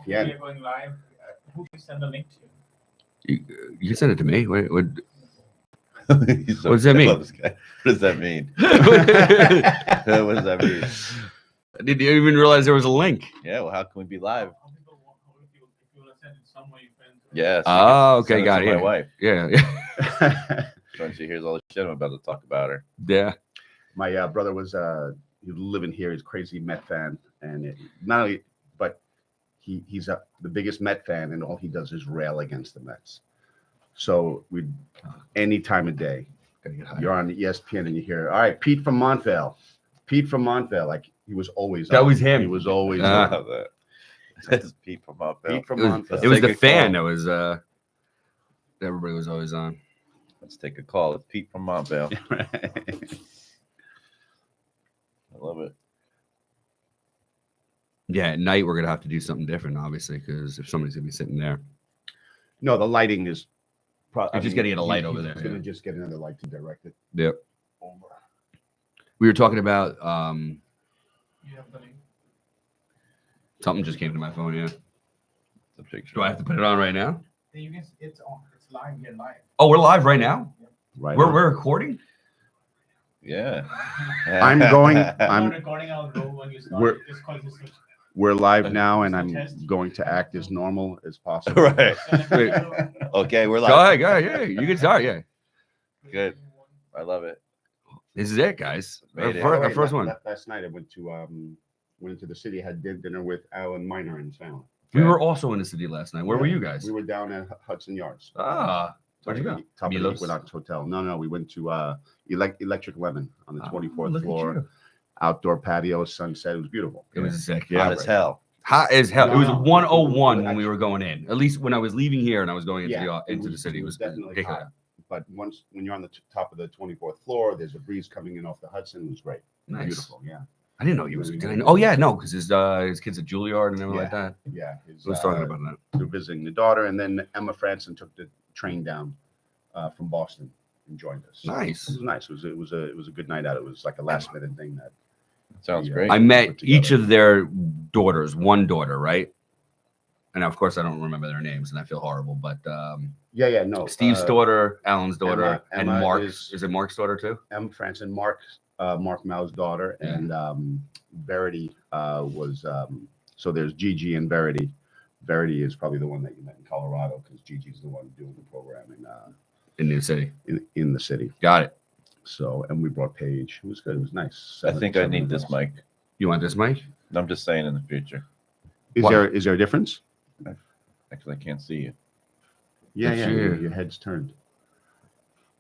ESPN. We are going live. Who can send the link to? You can send it to me. What So does that mean? What does that mean? What does that mean? I didn't even realize there was a link. Yeah, well, how can we be live? How people want, if you want to send it somewhere, your friends. Yes. Oh, okay, got it. My Yeah. wife. Yeah. When she hears all the shit I'm about to talk about her. Yeah. My brother was he was living here. He's a crazy Met fan, and not only, but he's the biggest Met fan, and all he does is rail against the Mets. So we, any time of day, you're on the ESPN and you hear, all right, Pete from Montvale, like he was always. That on. was him. He was always. I on. love that. That's Pete from Montvale. Pete from It was, Montvale. it was Take the a fan call. that was everybody was always on. Let's take a call. It's Pete from Montvale. I love it. Yeah, at night we're gonna have to do something different, obviously, because if somebody's gonna be sitting there. No, the lighting is. You're just gonna get a light over there, He's gonna yeah. just get another light to direct it Yep. over. We were talking about You have the link. something just came to my phone, yeah. It's a picture. Do I have to put it on right now? You can. It's on. It's live. You're live. Oh, we're live right now? Right. We're recording? Yeah. I'm going. I'm I'm. recording. I'll go when you start. We're- Just call this. We're live now, and I'm going to act as normal as possible. Right. Wait. Okay, we're Go live. ahead, yeah. You can start, yeah. Good. I love it. This is it, guys. Our Made it. fir- By our the first way, one. Last night I went into the city, had dinner with Alan Miner and his family. We were also in the city last night. Where were you guys? We were down at Hudson Yards. Ah, where'd you go? Top of the Milos? Equinox Hotel. No, we went to Electric Lemon on the 24th look at floor. you. Outdoor patio, sunset. It was beautiful. It was sick. Yeah, Hot as hell. Hot as hell. It was No. 101 when we were going in. At least when I was leaving here and I was going into Yeah, into the city. It was definitely ridiculous. hot. But when you're on the top of the 24th floor, there's a breeze coming in off the Hudson. It was great. Nice. Beautiful. Yeah. I didn't know he was. Oh yeah, no, because his kids at Juilliard and everything like that. Yeah. I was talking about that. They're visiting the daughter, and then Emma Franson took the train down from Boston and joined us. Nice. It was nice. It was a good night out. It was like a last minute thing that Sounds Yeah. great. I met Put each together. of their daughters, one daughter, right? And of course, I don't remember their names, and I feel horrible. But no. Steve's daughter, Alan's daughter, Emma and Mark. is- Is it Mark's daughter too? Emma Franson, Mark Mao's daughter, Yeah. and Verity was. So there's Gigi and Verity. Verity is probably the one that you met in Colorado because Gigi's the one doing the program In New City. in the city. Got it. So, and we brought Paige. It was good. It was nice. I think I need this mic. You want this mic? I'm just saying in the future. Is What? there a difference? Actually, I can't see you. Yeah, If yeah. you- Your head's turned.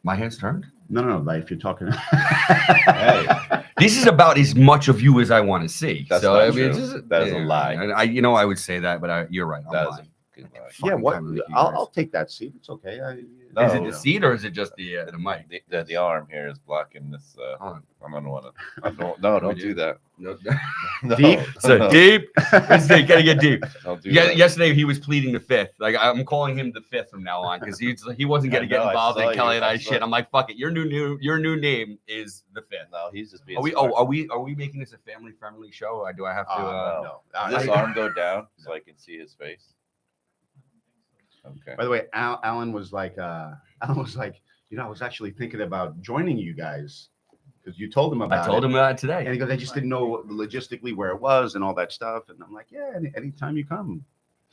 My head's turned. No. Like if you're talking. Hey, This is about as much of you as I want to see. That's so not I mean, true. it's just, That is a lie. I would say that, but you're right. I'm that is lying. a good lie. Yeah. Fucking What? time to make you I'll guys. take that seat. It's okay. No. Is it the seat or is it just the mic? The arm here is blocking this. Hold on. I don't want to. No, don't do that. No. No, Deep? So no, deep. It's gotta get deep. Don't do Yeah, that. yesterday he was pleading the fifth. Like I'm calling him the fifth from now on because he wasn't gonna I get know, I involved saw in Kelly you. and I I saw shit. it. I'm like, fuck it. Your new name is the fifth. No, he's just being. Are we? smart. Oh, are we making this a family friendly show? Or do I have to? no. no. Does this arm go down so I can see his face? Okay. By the way, Alan was like, I was actually thinking about joining you guys because you told him about I told it. him that today. And he goes, I just didn't know logistically where it was and all that stuff. And I'm like, yeah, anytime you come.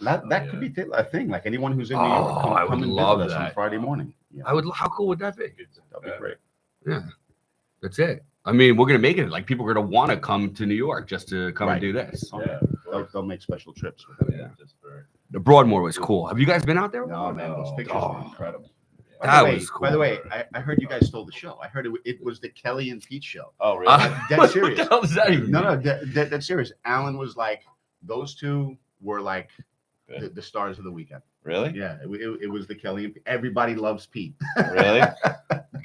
That could be a thing. Like anyone who's in New York, Oh, I would come and love visit us on that. Friday morning. Yeah, I would. How cool would that be? that'd be great. Yeah, that's it. I mean, we're gonna make it like people are gonna want to come to New York just to come and Right. do this. Okay. They'll make special trips. Yeah. The Broadmoor was cool. Have you guys been out there? No, man, those pictures Oh. are incredible. That By the way, was By the cool. way, I heard you guys stole the show. I heard it was the Kelly and Pete show. Oh, really? Dead what serious. the hell does that even No, mean? that's serious. Alan was like, those two were like Good. the stars of the weekend. Really? Yeah, it was the Kelly and Pete. Everybody loves Pete. Really?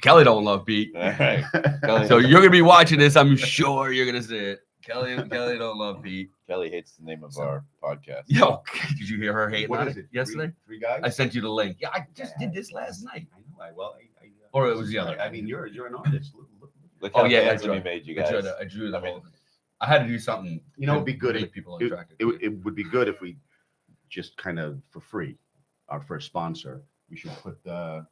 Kelly don't love Pete. All right. Kelly, So you're gonna be watching this. I'm sure you're gonna see it. Kelly don't love Pete. Kelly hates the name of our podcast. Yo, did you hear her hating What on is it it? yesterday? Three guys? I sent you the link. Yeah, I just did this last night. I know. Or it was the other. I mean, you're an artist. Look Oh, how yeah, fancy that's we right. made you I guys. drew the I mean, whole. I had to do something. You know, to it'd be good make if people it, attracted. it would be good if we just kind of for free, our first sponsor, we should put the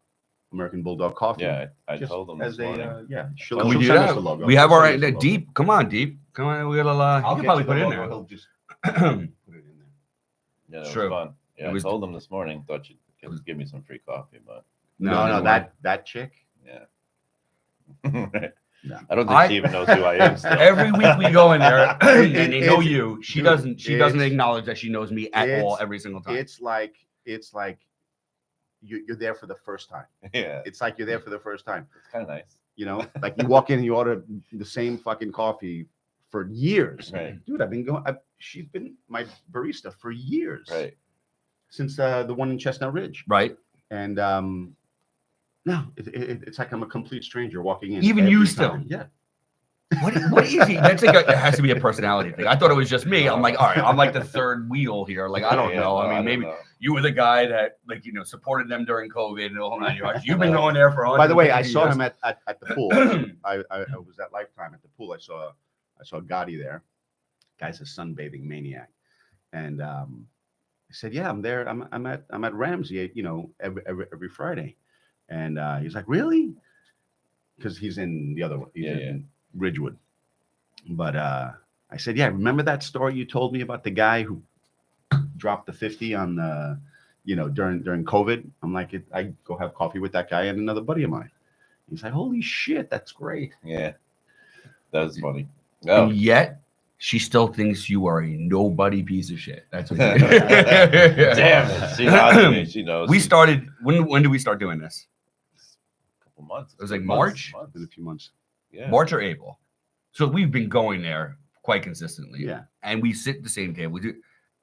American Bulldog Coffee. Yeah, I just told them as this morning. yeah. She'll, Can we she'll do send that? us the logo. We have She'll our send us the logo. Deep. Come on, Deep. Come on. We got I'll you can get probably you put the it in logo. there. He'll just put it in there. Yeah, that True. was fun. Yeah, It was- I told them this morning. Thought you'd give me some free coffee, but No, that chick. yeah. No. I don't think she even knows who I am. Still. Every week we go in there and they know It's- you. She dude, doesn't. She doesn't it's- acknowledge that she knows me at all it's- every single time. It's like you're there for the first time. Yeah, It's like you're there for the first time. it's kind of nice. You know, like you walk in and you order the same fucking coffee for years. Right. Dude, she's been my barista for years. Right. Since the one in Chestnut Ridge. Right. And no, it's like I'm a complete stranger walking in. Even you every still? time. Yeah. What is he? That's like it has to be a personality thing. I thought it was just me. I'm like, all right, I'm like the third wheel here. Like, I don't Yeah, know. no, I mean, don't maybe know. you were the guy that, like, supported them during COVID and the whole 9 yards. You've been going there for. By the way, I 150 saw years. him at the pool. I was at Lifetime at the pool. I saw Gotti there. Guy's a sunbathing maniac, and I said, "Yeah, I'm there. I'm at Ramsey. Every Friday." And he's like, "Really?" Because he's in the other one. He's in Ridgewood. But I said, "Yeah, remember that story you told me about the guy who dropped the 50 on the, during COVID?" I'm like, I go have coffee with that guy and another buddy of mine. He's like, "Holy shit, that's great." Yeah, that was funny. No, And yet, she still thinks you are a nobody piece of shit. That's what damn it. She lied to me. She knows. We started. When did we start doing this? A couple months. It was like Months, March? In a few months. Yeah. March or April. So we've been going there quite consistently. Yeah. And we sit at the same table.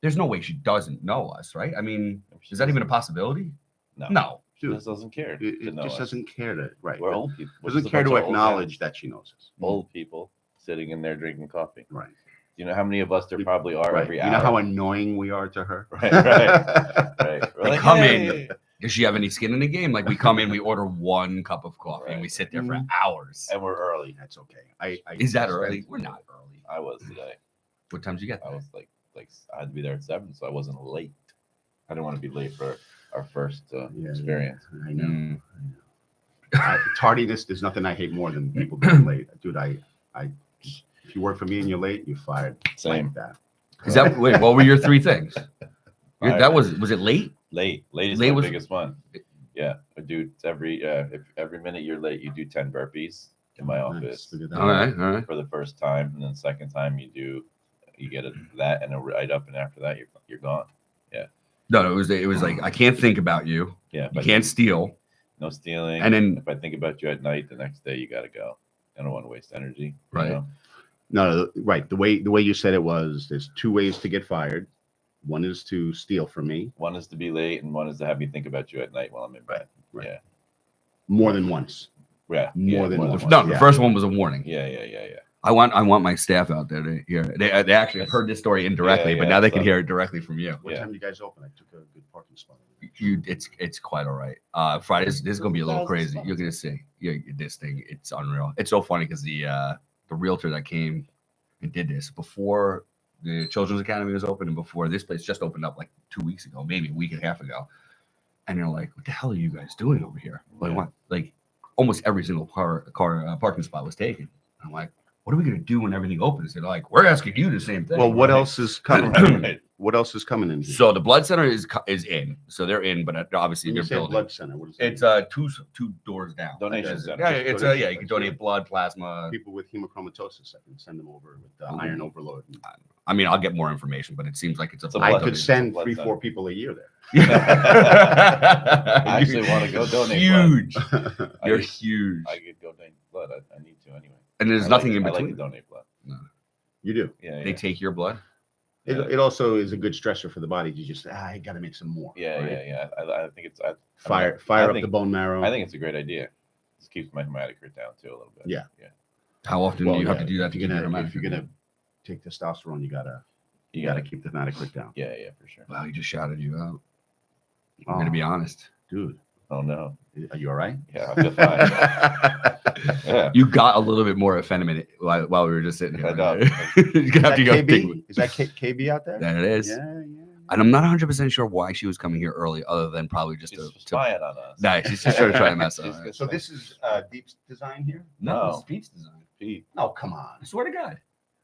There's no way she doesn't know us, right? I mean, is that even a possibility? No. No. She Dude, just doesn't care. It to know just us. doesn't care to We're old people. We're doesn't just a care bunch to of old acknowledge guys. that she knows us. Old people sitting in there drinking coffee. Right. You know how many of us there probably are Right. every You hour? know how annoying we are to her? Right. Right. We're They like, come "Hey." in. Does she have any skin in the game? Like we come in, we order one cup of coffee and we Right. sit there for Mhm. hours. And we're early. That's okay. I Is that spent- early? We're not early. I was today. What time did you get I there? was like I had to be there at 7, so I wasn't late. I didn't want to be late for our first experience. I know. Mm. Tardiness, there's nothing I hate more than people being late. Dude, if you work for me and you're late, you're fired. Same. Like that. Is that wait? What were your three things? Fire. That was it late? Late is Late my was- biggest one. Yeah, I do if every minute you're late, you do 10 burpees in my office Nice. Look at that. All right. for the first time, and then second time you get that and a write up, and after that you're gone. No, it was like I can't think about you. Yeah, You but can't steal. no stealing. And then if I think about you at night, the next day you got to go. I don't want to waste energy. Right. You know? No, right. The way you said it was, there's two ways to get fired. One is to steal from me One is to be late, and one is to have me think about you at night while I'm in bed. Right. Yeah. more than once. Yeah. More yeah, than more once. No, the Yeah. first one was a warning. Yeah. I want my staff out there to hear. They actually heard this story indirectly, but Yeah, now they can so- hear it directly from you. What Yeah. time do you guys open? I took a good parking spot. It's quite all right. Fridays this is gonna be a little 1,000 crazy. spots. You're gonna see. Yeah, this thing it's unreal. It's so funny because the realtor that came and did this before the Children's Academy was open and before this place just opened up like 2 weeks ago, maybe a week and a half ago. And they're like, "What the hell are you guys doing over here?" Like Yeah. what? Like almost every single parking spot was taken. I'm like, "What are we gonna do when everything opens?" They're like, "We're asking you the same thing." Well, what right? else is coming? Right. What else is coming in here? So the blood center is in, so they're in, but obviously When you they're say building. blood center, what is that? It's two doors down. Donation It's- center. Yeah, it's Donation yeah. You can center. donate blood, plasma. People with hemochromatosis, I can send them over with Ooh. iron overload. I mean, I'll get more information, but it seems like it's a. It's a blood I blood could donation. send blood 3-4 center. people a year there. I actually want to go donate Huge. blood. You're I- huge, I could go donate blood. I need to anyway. and there's I nothing like, in I like between. to donate blood. You do. Yeah. They take your blood. It also is a good stressor for the body. You just I got to make some more. Yeah. right? Yeah. I think it's Fire I up think- the bone marrow. I think it's a great idea. This keeps my hematocrit down too a little bit. Yeah. Yeah. How often do you have to do that? If To you're get your gonna if hematocrit? you're gonna take testosterone, you gotta You keep the hematocrit down. Yeah. For sure. Wow, he just shouted you out. I'm Oh, gonna be honest. dude. Oh no. Are you all right? Yeah. I feel fine. Yeah. You got a little bit more effeminate while we were just sitting here. I know. You're gonna have to go KB? big. Is that KB out there? There it is. Yeah. And I'm not 100% sure why she was coming here early, other than probably just She's to spying on us. Nah, she's just trying to try to mess She's up. good. So this is Deep's design here? No, No. it's Pete's design. Pete. Oh, come on. I swear to God.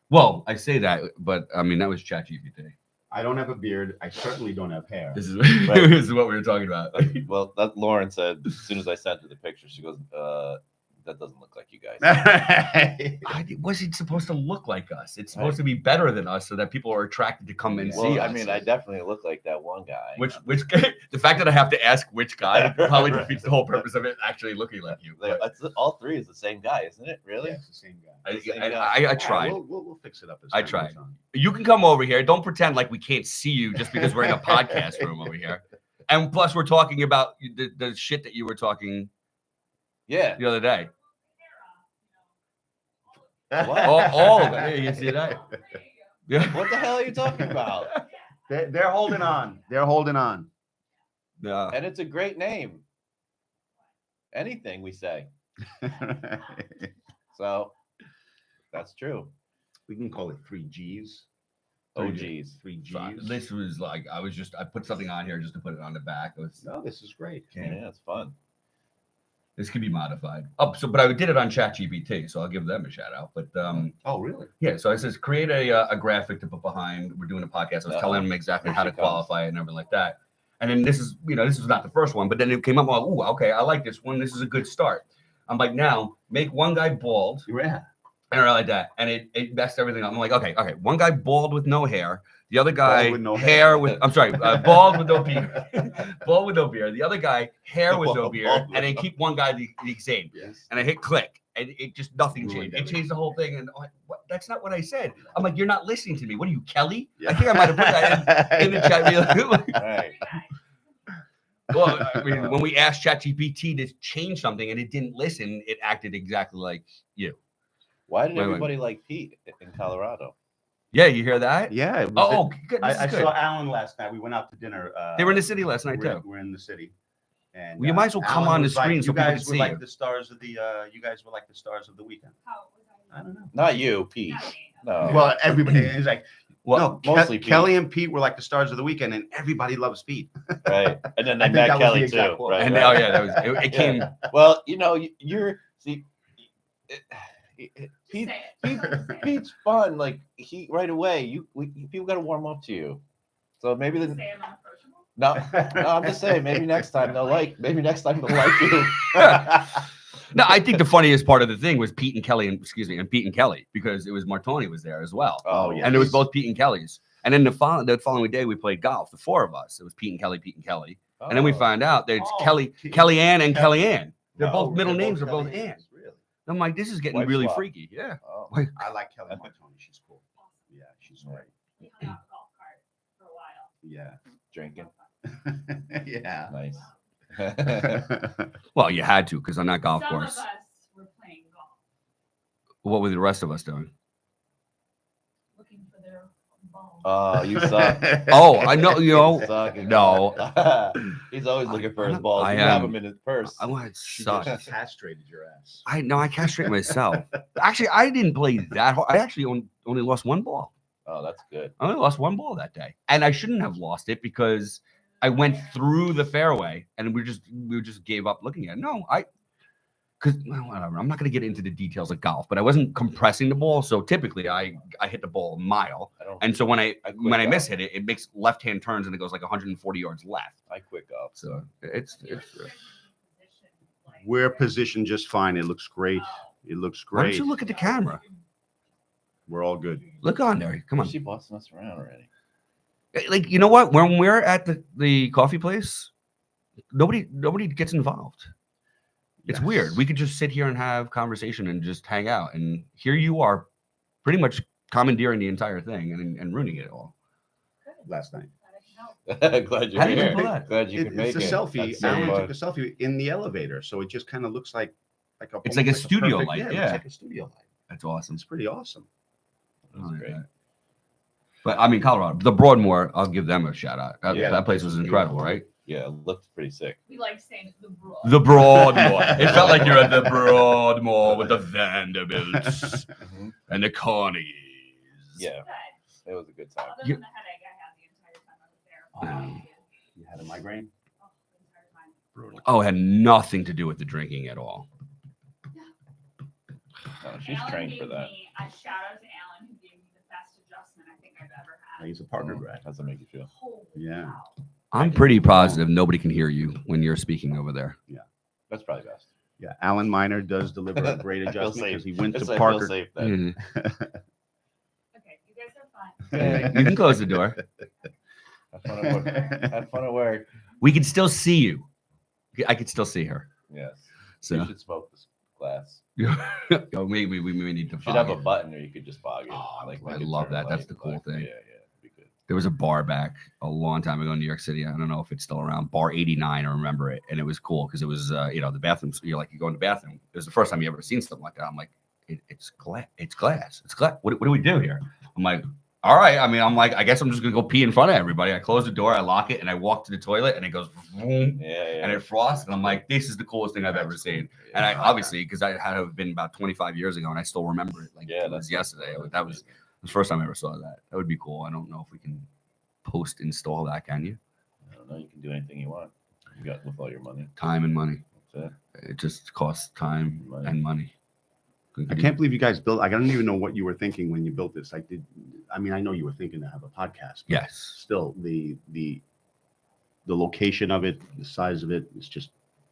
Well, I say that, but I mean that was ChatGPT. I don't have a beard. I certainly don't have hair. This is Right. this is what we were talking about. Well, that Lauren said as soon as I sent her the picture, she goes, "That doesn't look like you guys." Was it supposed to look like us? It's supposed to be better than us, so that people are attracted to come and see Well, us. I mean, I definitely look like that one guy. Which guy? The fact that I have to ask which guy probably Right. defeats the whole purpose of it actually looking like you. But All three is the same guy, isn't it? Really? Yeah, it's the same guy. I tried. We'll fix it up. As I time tried. goes on. You can come over here. Don't pretend like we can't see you just because we're in a podcast room over here. And plus, we're talking about the shit that you were talking Yeah. the other day. What? All of it. You see that? Yeah. What the hell are you talking about? They're holding on. They're holding on. Yeah. And it's a great name. Anything we say. So that's true. We can call it 3Gs. Oh, geez. 3Gs. This was like I put something on here just to put it on the back. It was, No, this is great. Yeah, it's fun. this could be modified. Oh, but I did it on ChatGPT, so I'll give them a shout out. But Oh, really? yeah, so it says create a graphic to put behind. We're doing a podcast. I was telling them exactly Here how she to qualify it and everything like that. And then this is not the first one, but then it came up. Oh, okay, I like this one. This is a good start. I'm like, now make one guy bald. Yeah. And I like that, and it messed everything up. I'm like, okay, one guy bald with no hair, the other guy Bald with no hair hair. with, I'm sorry, bald with no beard, bald with no beard. The other guy hair with no beard, and then keep one guy the same. Yes. And I hit click, and it just nothing Ruined changed. It everything. changed the whole thing, and I'm like, what? That's not what I said. I'm like, you're not listening to me. What are you, Kelly? Yeah. I think I might have put that in the chat. Right. Well, I mean, when we asked ChatGPT to change something and it didn't listen, it acted exactly like you. Why did Wait. everybody like Pete in Colorado? Yeah, you hear that? Yeah. It was Oh, good. This I is good. saw Alan last night. We went out to dinner. They were in the city last night too. We're in the city. And Well, you might as well come Alan on the was like, screen so you people guys can were see like you. the stars of the. You guys were like the stars of the weekend. I don't know. Not you, Pete. No. Well, everybody is like, Well, no, mostly Pete. Kelly and Pete were like the stars of the weekend, and everybody loves Pete. Right. And then I they think met that was the Kelly exact too. quote. Right. and right. now, yeah, that was it. Came. Well, you're see, Pete, Pete's fun. Like he right away. People got to warm up to you. So maybe the no, I'm just saying. Maybe next time they'll like you. No, I think the funniest part of the thing was Pete and Kelly, and Pete and Kelly, because it was Martoni was there as well, Oh yeah. and it was both Pete and Kelly's. And then the following day we played golf, the four of us. It was Pete and Kelly, and then we found out that it's Oh, Kellyanne, and Kelly. Kellyanne. They're both middle they're names are both Kellyanne's, Ann. Really? I'm like, this is getting Wife really swap. freaky. Yeah. Oh. I like Kelly Martoni. She's cool. Yeah, she's great. Yeah. Drinking. Yeah. Nice. Well, you had to because on that golf Some course. of us were playing golf, What were the rest of us doing? looking for their ball. Oh, you suck. Oh, I know. You suck. No. He's always looking for his I- balls. I You have am. him in his purse. I want to She suck. just castrated your ass. I castrate myself. Actually, I didn't play that hard. I actually only lost one ball. Oh, that's good. I only lost one ball that day, and I shouldn't have lost it because I went through the fairway, and we just gave up looking at it. No, because whatever. I'm not going to get into the details of golf, but I wasn't compressing the ball, so typically I hit the ball a mile, I don't. and so when I quit miss golf. hit it, it makes left-hand turns and it goes like 140 yards left. I quit golf. So it's We're positioned just fine. It looks great. It looks why don't great. you look at the camera? We're all good. Look on there. Come on. She bossing us around already. Like, you know what? When we're at the coffee place, nobody gets involved. It's Yes. weird. We could just sit here and have conversation and just hang out. And here you are pretty much commandeering the entire thing and ruining it all. Last night. Glad you're How did you here. pull that? Glad you could make It's a it. selfie. That's so Alan fun. took a selfie in the elevator, so it just kind of looks like It's almost like a studio perfect- light, it yeah. looks like a studio light. That's awesome. It's pretty awesome. I like great. that. But I mean, Colorado, the Broadmoor, I'll give them a shout out. Yeah, That place was incredible, right? Yeah, it looked pretty sick. We like saying the broad. The Broadmoor. It felt like you're at the Broadmoor with the Vanderbilts and the Carnegies. Yeah, it was a good time. Other You- than the headache I had the entire time I was there, You had a migraine? Oh, the entire time. Brutal. Oh, it had nothing to do with the drinking at all. No, she's Alan trained gave for that. me a shout out to Alan, who gave me the best adjustment I think I've ever had. He's a partner grad. How's that make you feel? Holy Yeah. cow. I'm pretty positive nobody can hear you when you're speaking over there. That's probably best. Yeah, Alan Miner does deliver a great I feel adjustment because safe. he went Yes, to I Parker. feel safe then. Mhm. Okay, you guys are fun. You can close the door. Have fun at work. Have fun at work. We can still see you. I could still see her. Yes. So You should smoke this glass. oh, maybe we need to You should have a fog it. button or you could just fog it. Oh, I make it love turn that. That's light the cool black. thing. Yeah, it'd be good. There was a bar back a long time ago in New York City. I don't know if it's still around. Bar 89, I remember it, and it was cool because it was, the bathrooms. You're like, you go in the bathroom. It was the first time you ever seen something like that. I'm like, it's glass. It's glass. It's glass. What do we do here? I'm like, all right. I mean, I'm like, I guess I'm just gonna go pee in front of everybody. I close the door, I lock it, and I walk to the toilet, and it goes, boom, Yeah. and it frosts, and I'm like, this is the coolest thing I've ever seen. And I obviously, because I had to have been about 25 years ago, and I still remember it. Like it was yesterday. That was the first time I ever saw that. That would be cool. I don't know if we can post install that, can you? I don't know. You can do anything you want. You got with all your money. Time and money. That's It just costs time Money. and money. I can't believe you guys built. I don't even know what you were thinking when you built this. I mean, I know you were thinking to have a podcast. But Yes. Still, the location of it, the size of it, it's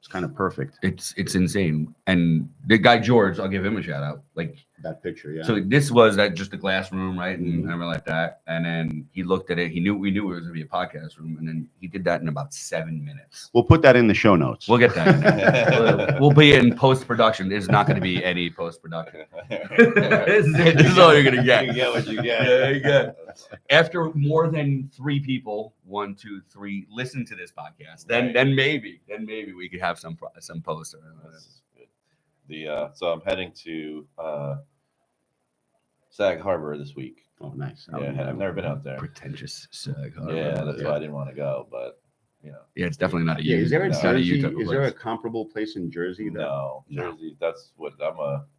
kind of perfect. It's insane. And the guy George, I'll give him a shout out. Like, That picture, yeah. so this was just a glass room, right? And Mhm. everything like that. And then he looked at it. We knew it was gonna be a podcast room, and then he did that in about 7 minutes. We'll put that in the show notes. We'll get that in there. We'll be in post production. There's not going to be any post production. This is it. This is all you're gonna get. You get what you get. Yeah, you get. After more than 3 people, 1, 2, 3, listen to this podcast, then maybe we could have some poster. This is good. So I'm heading to Sag Harbor this week. Oh, nice. Yeah, I've never been out there. Pretentious Sag Harbor. Yeah, that's why I didn't want to go, but Yeah, it's definitely not a Yeah, is there a it's not Jersey? type of Is there a place. comparable place in Jersey? no, Jersey. That's what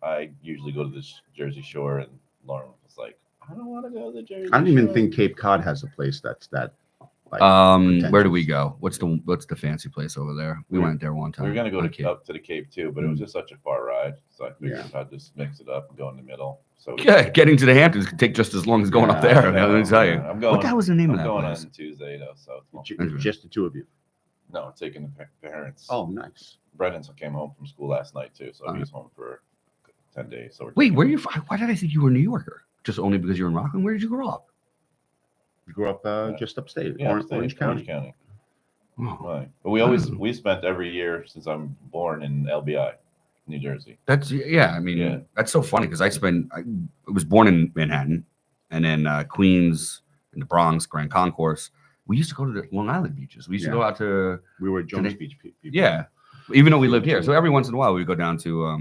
I usually go to the Jersey Shore, and Lauren was like, I don't want to go to the Jersey. I don't even Shore." think Cape Cod has a place that's that. Like, Where do we pretentious. go? What's the fancy place over there? We We're- went there one time. we were gonna go on to Cape. up to the Cape too, but it was just such a far ride, so I figured Yeah. I'd just mix it up and go in the middle. So Yeah, getting to the Hamptons could take just as long as going up Yeah, there. I Let me tell you. I'm going. What the hell was the name I'm of that going place? on Tuesday though, so it's not- Just the two of you. no, I'm taking the parents. Oh, nice. Brennan came home from school last night too, so Uh-huh. he was home for 10 days. So we're Wait, taking- where are you from? Why did I think you were a New Yorker? Just only because you're in Rockland? Where did you grow up? You grew up just upstate, Yeah, Orange, upstate, Orange County. Oh, Right. But we spent every year since I'm born in LBI, New Jersey. that's I mean, Yeah. that's so funny because I was born in Manhattan, and then Queens, and the Bronx, Grand Concourse. We used to go to the Long Island beaches. We used to go out to We were Jones they- Beach people. yeah, even though we lived here. So every once in a while we would go down to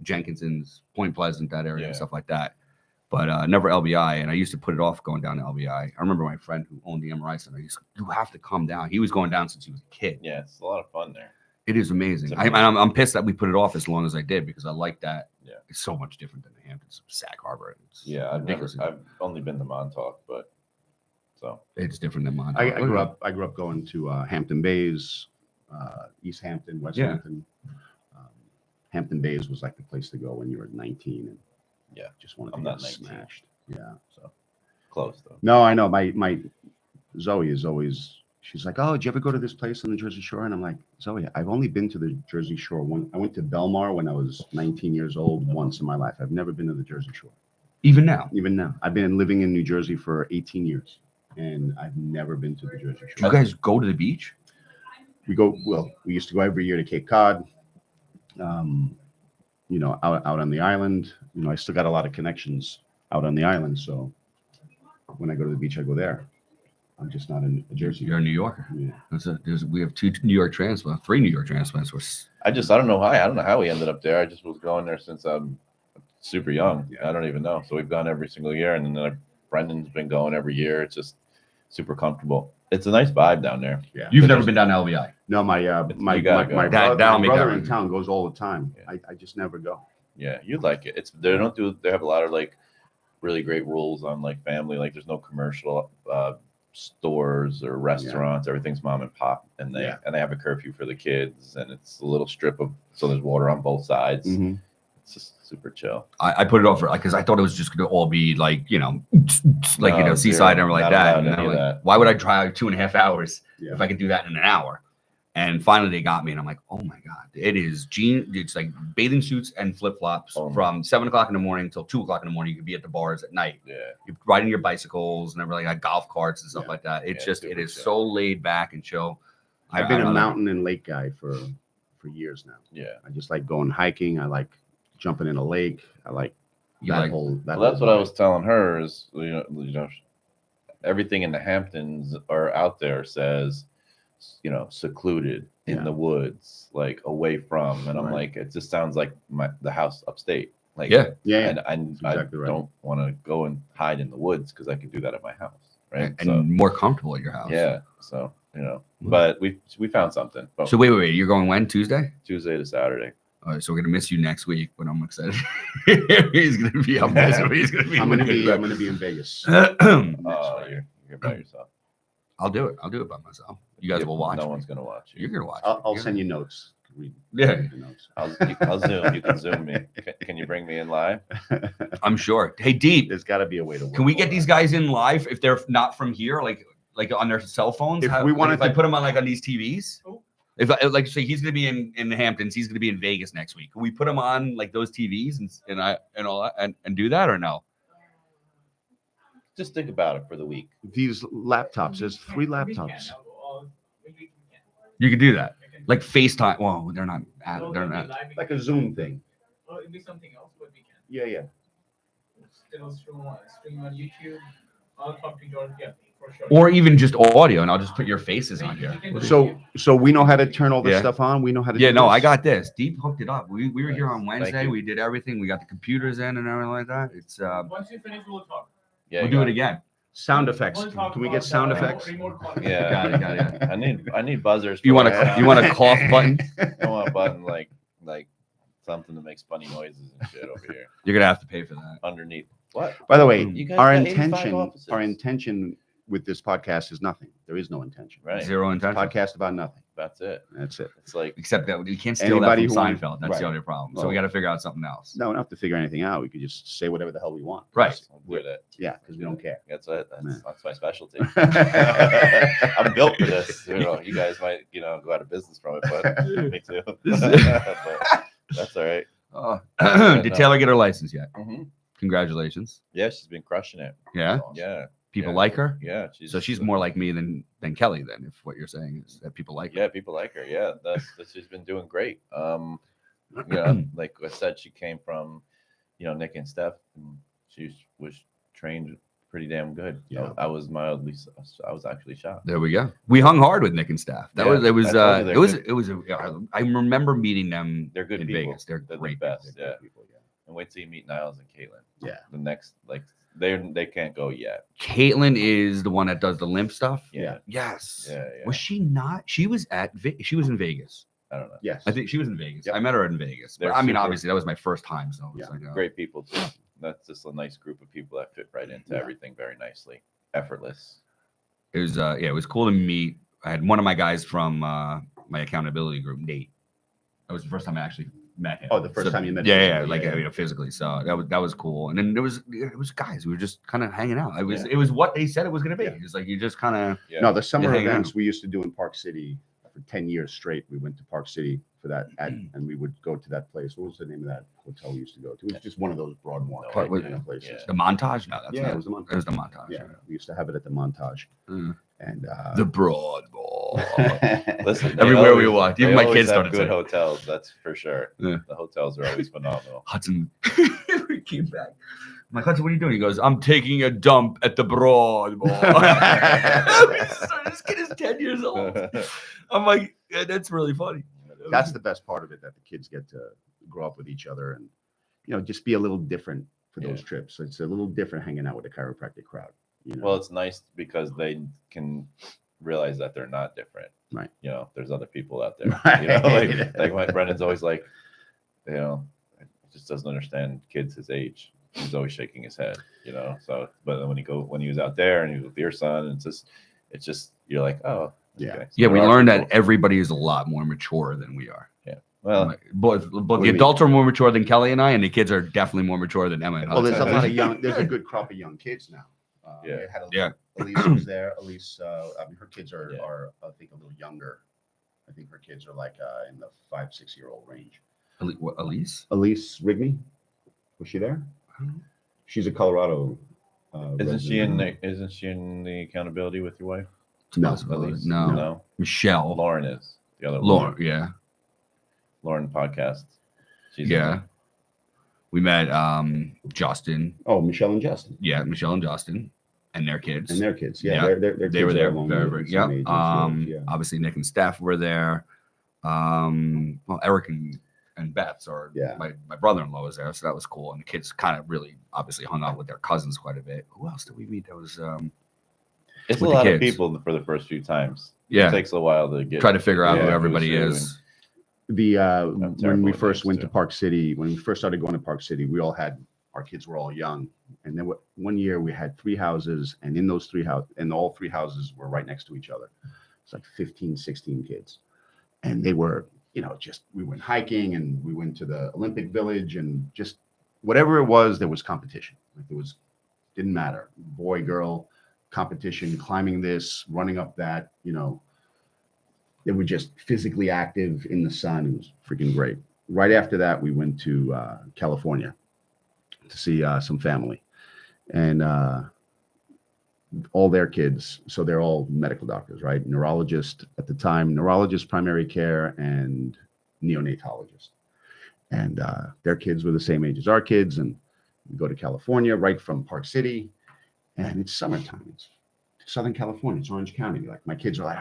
Jenkinson's, Point Pleasant, that area and Yeah. stuff like that. But never LBI, and I used to put it off going down to LBI. I remember my friend who owned the MRI center. He's like, "You have to come down." He was going down since he was a kid. Yeah, it's a lot of fun there. It is amazing. It's amazing. I'm pissed that we put it off as long as I did because I like that. Yeah. It's so much different than the Hamptons, Sag Harbor. It's Yeah, ridiculous. I've only been to Montauk, but so It's different than mine. I grew up going to Hampton Bays, East Hampton, West Yeah. Hampton. Hampton Bays was like the place to go when you were 19 and Yeah. just wanted I'm to not get 19. smashed. Yeah. So close though. no, I know my Zoe is always. She's like, "Oh, did you ever go to this place on the Jersey Shore?" And I'm like, "Zoe, I've only been to the Jersey Shore one. I went to Belmar when I was 19 years old once in my life. I've never been to the Jersey Shore. Even now. Even now, I've been living in New Jersey for 18 years, and I've never been to the Jersey Do Shore. you guys go to the beach? We used to go every year to Cape Cod. Out on the island. I still got a lot of connections out on the island, so when I go to the beach, I go there. I'm just not in Jersey. You're a New Yorker. Yeah. We have 2 New York transplants, 3 New York transplants. I don't know why. I don't know how we ended up there. I just was going there since I'm super young. Yeah. I don't even know. So we've gone every single year, and then Brendan's been going every year. It's just super comfortable. It's a nice vibe down there. Yeah. You've never been down to LBI. No, my You my gotta go. That'll my make brother that in right. town goes all the time. Yeah. I just never go. Yeah, you'd like it. They have a lot of like really great rules on like family. Like there's no commercial stores or restaurants. Everything's mom and pop, and they have a curfew for the kids, and it's a little strip of so there's water on both sides. Mhm. It's just super chill. I put it off for because I thought it was just going to all be like like No, seaside and zero. like Not that. allowed And any I'm of like, that. why would I drive 2.5 hours Yeah. if I could do that in an hour? And finally they got me, and I'm like, oh my god, it is it's like bathing suits and flip flops from 7 o'clock in the morning till 2 o'clock in the morning. You could be at the bars at night. Yeah. You're riding your bicycles and everything, like golf carts and stuff Yeah. like that. It's Yeah, just super it is chill. so laid back and chill. I've been I a love it. mountain and lake guy for years now. Yeah. I just like going hiking. I like jumping in a lake. I like You that like- whole. Well, whole that's what I vibe. was telling her is everything in the Hamptons or out there says secluded in Yeah. the woods, like away from, and I'm Right. like, it just sounds like the house upstate. Like Yeah. Yeah, and I exactly right. don't want to go and hide in the woods because I can do that at my house, right? and more comfortable at your house. so so but we found something. But So wait, you're going when? Tuesday? Tuesday to Saturday. All right, so we're gonna miss you next week, but I'm excited. He's gonna be up there. So he's gonna be. I'm gonna be in Vegas. Oh, you're by yourself. I'll do it. I'll do it by myself. You guys will watch. No me. one's gonna watch you. You're gonna watch. I'll me. send you notes. Read Yeah. the notes. I'll Zoom. You can Zoom me. Can you bring me in live? I'm sure. Hey, Deep, There's got to be a way to. can we get these guys in live if they're not from here, like on their cell phones? If we wanted if I to- put them on like on these TVs. Who? If I, like say he's gonna be in the Hamptons, he's gonna be in Vegas next week. Can we put him on like those TVs and all that and do that or no? Just think about it for the week. These laptops? There's 3 We can. laptops. We can. You could do that, We can- like FaceTime. Well, they're not. No, They're it'll be not. live, we Like can- a Zoom thing. Oh, it'll be something else, but we can. Yeah. It'll stream on YouTube. I'll talk to George. Yeah, for sure. Or even just audio, and I'll just put your faces on here. So we know how to turn all this Yeah. stuff on. We know how to. Yeah, do no, this. I got this. Deep hooked it up. We were here Nice. on Thank Wednesday. you. We did everything. We got the computers in and everything like that. It's Once you finish, we'll talk. Yeah, we'll you do got it again. Sound effects. We'll talk Can we about get sound the effects? remote control. Yeah. Got it. I need buzzers. You for want my a you want a cough button? I want a button like something that makes funny noises and shit over here You're gonna have to pay for that. underneath. What? By the way, You guys our got 85 intention, offices. our intention with this podcast is nothing. There is no intention. Right. Zero intention. Podcast about nothing. That's it. That's it. It's like Except that we can't steal Anybody that from who- Seinfeld. That's right. the other problem. So Well- we got to figure out something else. No, we don't have to figure anything out. We could just say whatever the hell we want. Right. I'll do that. Yeah, because we don't care. That's it. Yeah. That's my specialty. I'm built for this. You guys might go out of business from it, but me too. But that's all right. Did Taylor get her license yet? Mhm. Congratulations. Yeah, she's been crushing it. Yeah. Yeah. People Yeah. like her. Yeah. So she's more like me than Kelly. Then, if what you're saying is that people like her. Yeah, people like her. Yeah, she's been doing great. Like I said, she came from, Nick and Steph, and she was trained pretty damn good. Yeah. I was actually shocked. There we go. We hung hard with Nick and staff. That Yeah, was it was I told you they're it was I remember meeting them. They're good in people. Vegas. They're They're great. the best. They're Yeah. good people, yeah. And wait till you meet Niles and Caitlin. Yeah. The next, they can't go yet. Caitlin is the one that does the limp stuff. Yeah. Yes. Yeah. Was she not? She was she was in Vegas. I don't know. Yes. I think she was in Vegas. Yep. I met her in Vegas. But They're I mean, super- obviously, that was my first time. So it was Yeah. like, Great people too. That's just a nice group of people that fit right into Yeah. everything very nicely. Effortless. it was it was cool to meet. I had one of my guys from my accountability group, Nate. That was the first time I actually met him. Oh, the first time you met Yeah, him. yeah, Yeah, like yeah. physically. So that was cool. And then it was guys. We were just kind of hanging out. Yeah. It was what they said it was gonna be. Yeah. It's like you just kind of Yeah. No, the summer hanging events out. we used to do in Park City for 10 years straight. We went to Park City for that, and we would go to that place. What was the name of that hotel we used to go to? It was just one of those Broadmoor What was- places. Yeah. the montage. No, that's Yeah, not, it was the Montage. It was the montage. Yeah, we used to have it at the Montage, Mm. and The Broadmoor. Listen, Everywhere we always- walked, even they my always kids have started good saying it. hotels. That's for sure. Yeah. The hotels are always phenomenal. Hudson. We came back. I'm like, Hudson, what are you doing? He goes, I'm taking a dump at the Broadmoor. This kid is 10 years old. I'm like, yeah, that's really funny. that's the best part of it, that the kids get to grow up with each other and just be a little different for those Yeah. trips. It's a little different hanging out with the chiropractic crowd. Well, it's nice because they can realize that they're not different. Right. There's other people out there. Right. Like my Brendan's always like, he just doesn't understand kids his age. he's always shaking his head, So, but then when he was out there and he was with your son, it's just you're like, oh, Yeah. okay. So Yeah, we there are learned that people- everybody is a lot more mature than we are. Well, But do the you adults are more mature than Kelly and I, and the kids are definitely more mature than Emma and Well, there's a Hudson. lot of young. There's a good crop of young kids now. Yeah. They had Yeah. Elise was there. Elise, I mean, her kids are Yeah. I think a little younger. I think her kids are like in the 5-6-year-old range. What, Elise? Elise Rigney, was she there? She's a Colorado. isn't she in resident. the accountability with your wife? No, Elise. Elise? No. No. Michelle. Lauren is the other Lauren. Yeah. Lauren podcast. She's Yeah. We met Justin. Oh, Michelle and Justin Yeah, Michelle and Justin and their kids. and their kids. Yeah, Yeah. their They kids were are there. along Very, with very, the same yeah. ages, yeah. Obviously, Nick and Steph were there. Well, Eric and Beth's or Yeah. my brother-in-law was there, so that was cool. And the kids kind of really obviously hung out with their cousins quite a bit. Who else did we meet? That was it's a with the lot of kids. people for the first few times. Yeah. It takes a while to get try to figure out yeah, who who's everybody who is. The terrible when we at first names, went too. to Park City, when we first started going to Park City, we all had our kids were all young, and then one year we had 3 houses, and in those 3 houses, and all 3 houses were right next to each other. It's like 15, 16 kids, and they were, just we went hiking and we went to the Olympic Village, and just whatever it was, there was competition. Like didn't matter, boy, girl, competition, climbing this, running up that, They were just physically active in the sun. It was freaking great. Right after that, we went to California to see some family, and all their kids. So they're all medical doctors, right? Neurologist at the time, neurologist, primary care, and neonatologist. And their kids were the same age as our kids. And we go to California right from Park City, and it's summertime. It's Southern California. It's Orange County. Like my kids are like,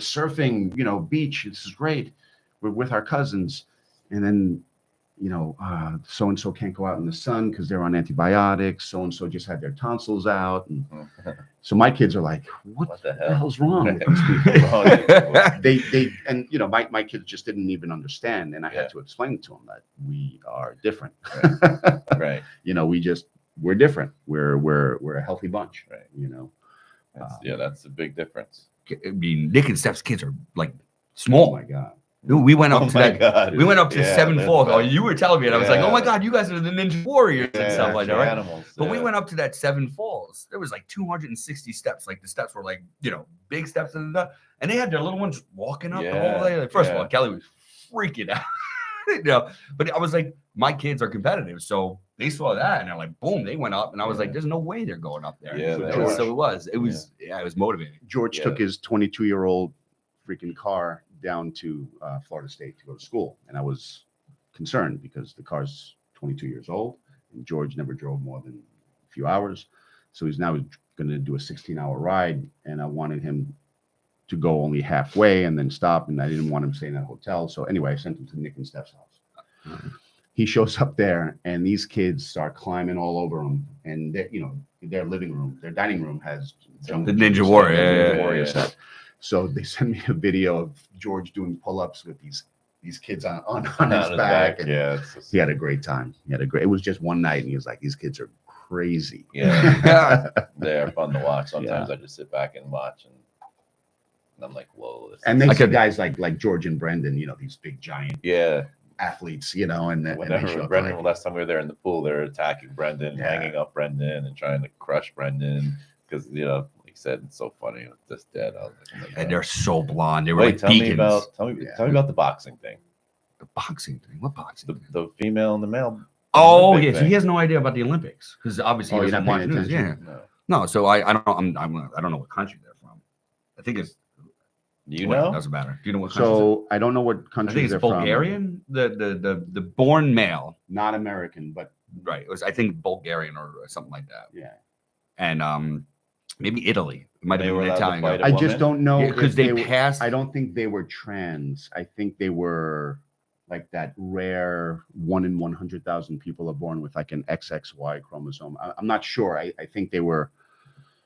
surfing, beach. This is great. We're with our cousins. And then, so-and-so can't go out in the sun because they're on antibiotics. So-and-so just had their tonsils out. And so my kids are like, what the the hell? hell's wrong with these people? My kids just didn't even understand. And I Yeah. had to explain to them that we are different. Right. We're different. We're a healthy bunch, Right. That's a big difference. I mean, Nick and Steph's kids are like Oh small. my God. Dude, we went up Oh to my that. God. We went up to Yeah, 7 they're Falls. the Oh, best. you were telling me, and I was like, "Oh my Yeah. God, you guys are the Ninja Warriors and stuff like that, right?" Animals. But we yeah. went up to that 7 Falls. There was like 260 steps. Like the steps were like, big steps and they had their little ones walking up the whole Yeah, way. Like, first of yeah. all, Kelly was freaking out. But I was like, my kids are competitive, so they saw that and they're like, boom, they went up, and I was like, Yeah. there's no way they're going up there. Yeah, so, they are. so it was. It was motivating. George Yeah. took his 22-year-old freaking car down to Florida State to go to school. And I was concerned because the car's 22 years old and George never drove more than a few hours. So he's now going to do a 16-hour ride. And I wanted him to go only halfway and then stop. And I didn't want him staying at a hotel. So anyway, I sent him to Nick and Steph's house. He shows up there and these kids start climbing all over him. And their living room, their dining room has The Ninja Warrior, yeah. set. So they sent me a video of George doing pull-ups with these kids on his back. And Yeah. he had a great time. It was just one night and he was like, these kids are crazy. Yeah. They're fun to watch. Sometimes I just sit back and watch and I'm like, whoa. And they I see could- guys like George and Brendan, these big giant yeah. athletes, and they Whenever show up Brendan, like- last time we were there in the pool, they're attacking Brendan, Yeah. hanging up Brendan, and trying to crush Brendan because like you said, it's so funny with this dead. I was like, oh my And God. they're so blonde. They were Wait, like tell beacons. me about tell me about the boxing thing. the boxing thing. What boxing? The, thing? the female and the male. Oh Olympic yeah, so thing. he has no idea about the Olympics because obviously Oh, he you're doesn't not watch paying news. Yeah, attention? No. no. So I don't. I don't know what country they're from. I think it's. You well, know? doesn't matter. Do you know what country? So I don't know what I think countries it's they're Bulgarian. The born male. from. Not American, but Right. It was I think Bulgarian or something like that. yeah. And maybe Italy. It might They have were been allowed to Italian. fight guy. I woman? just don't know Because if they were- passed. I don't think they were trans. I think they were like that rare 1 in 100,000 people are born with like an XXY chromosome. I'm not sure. I think they were.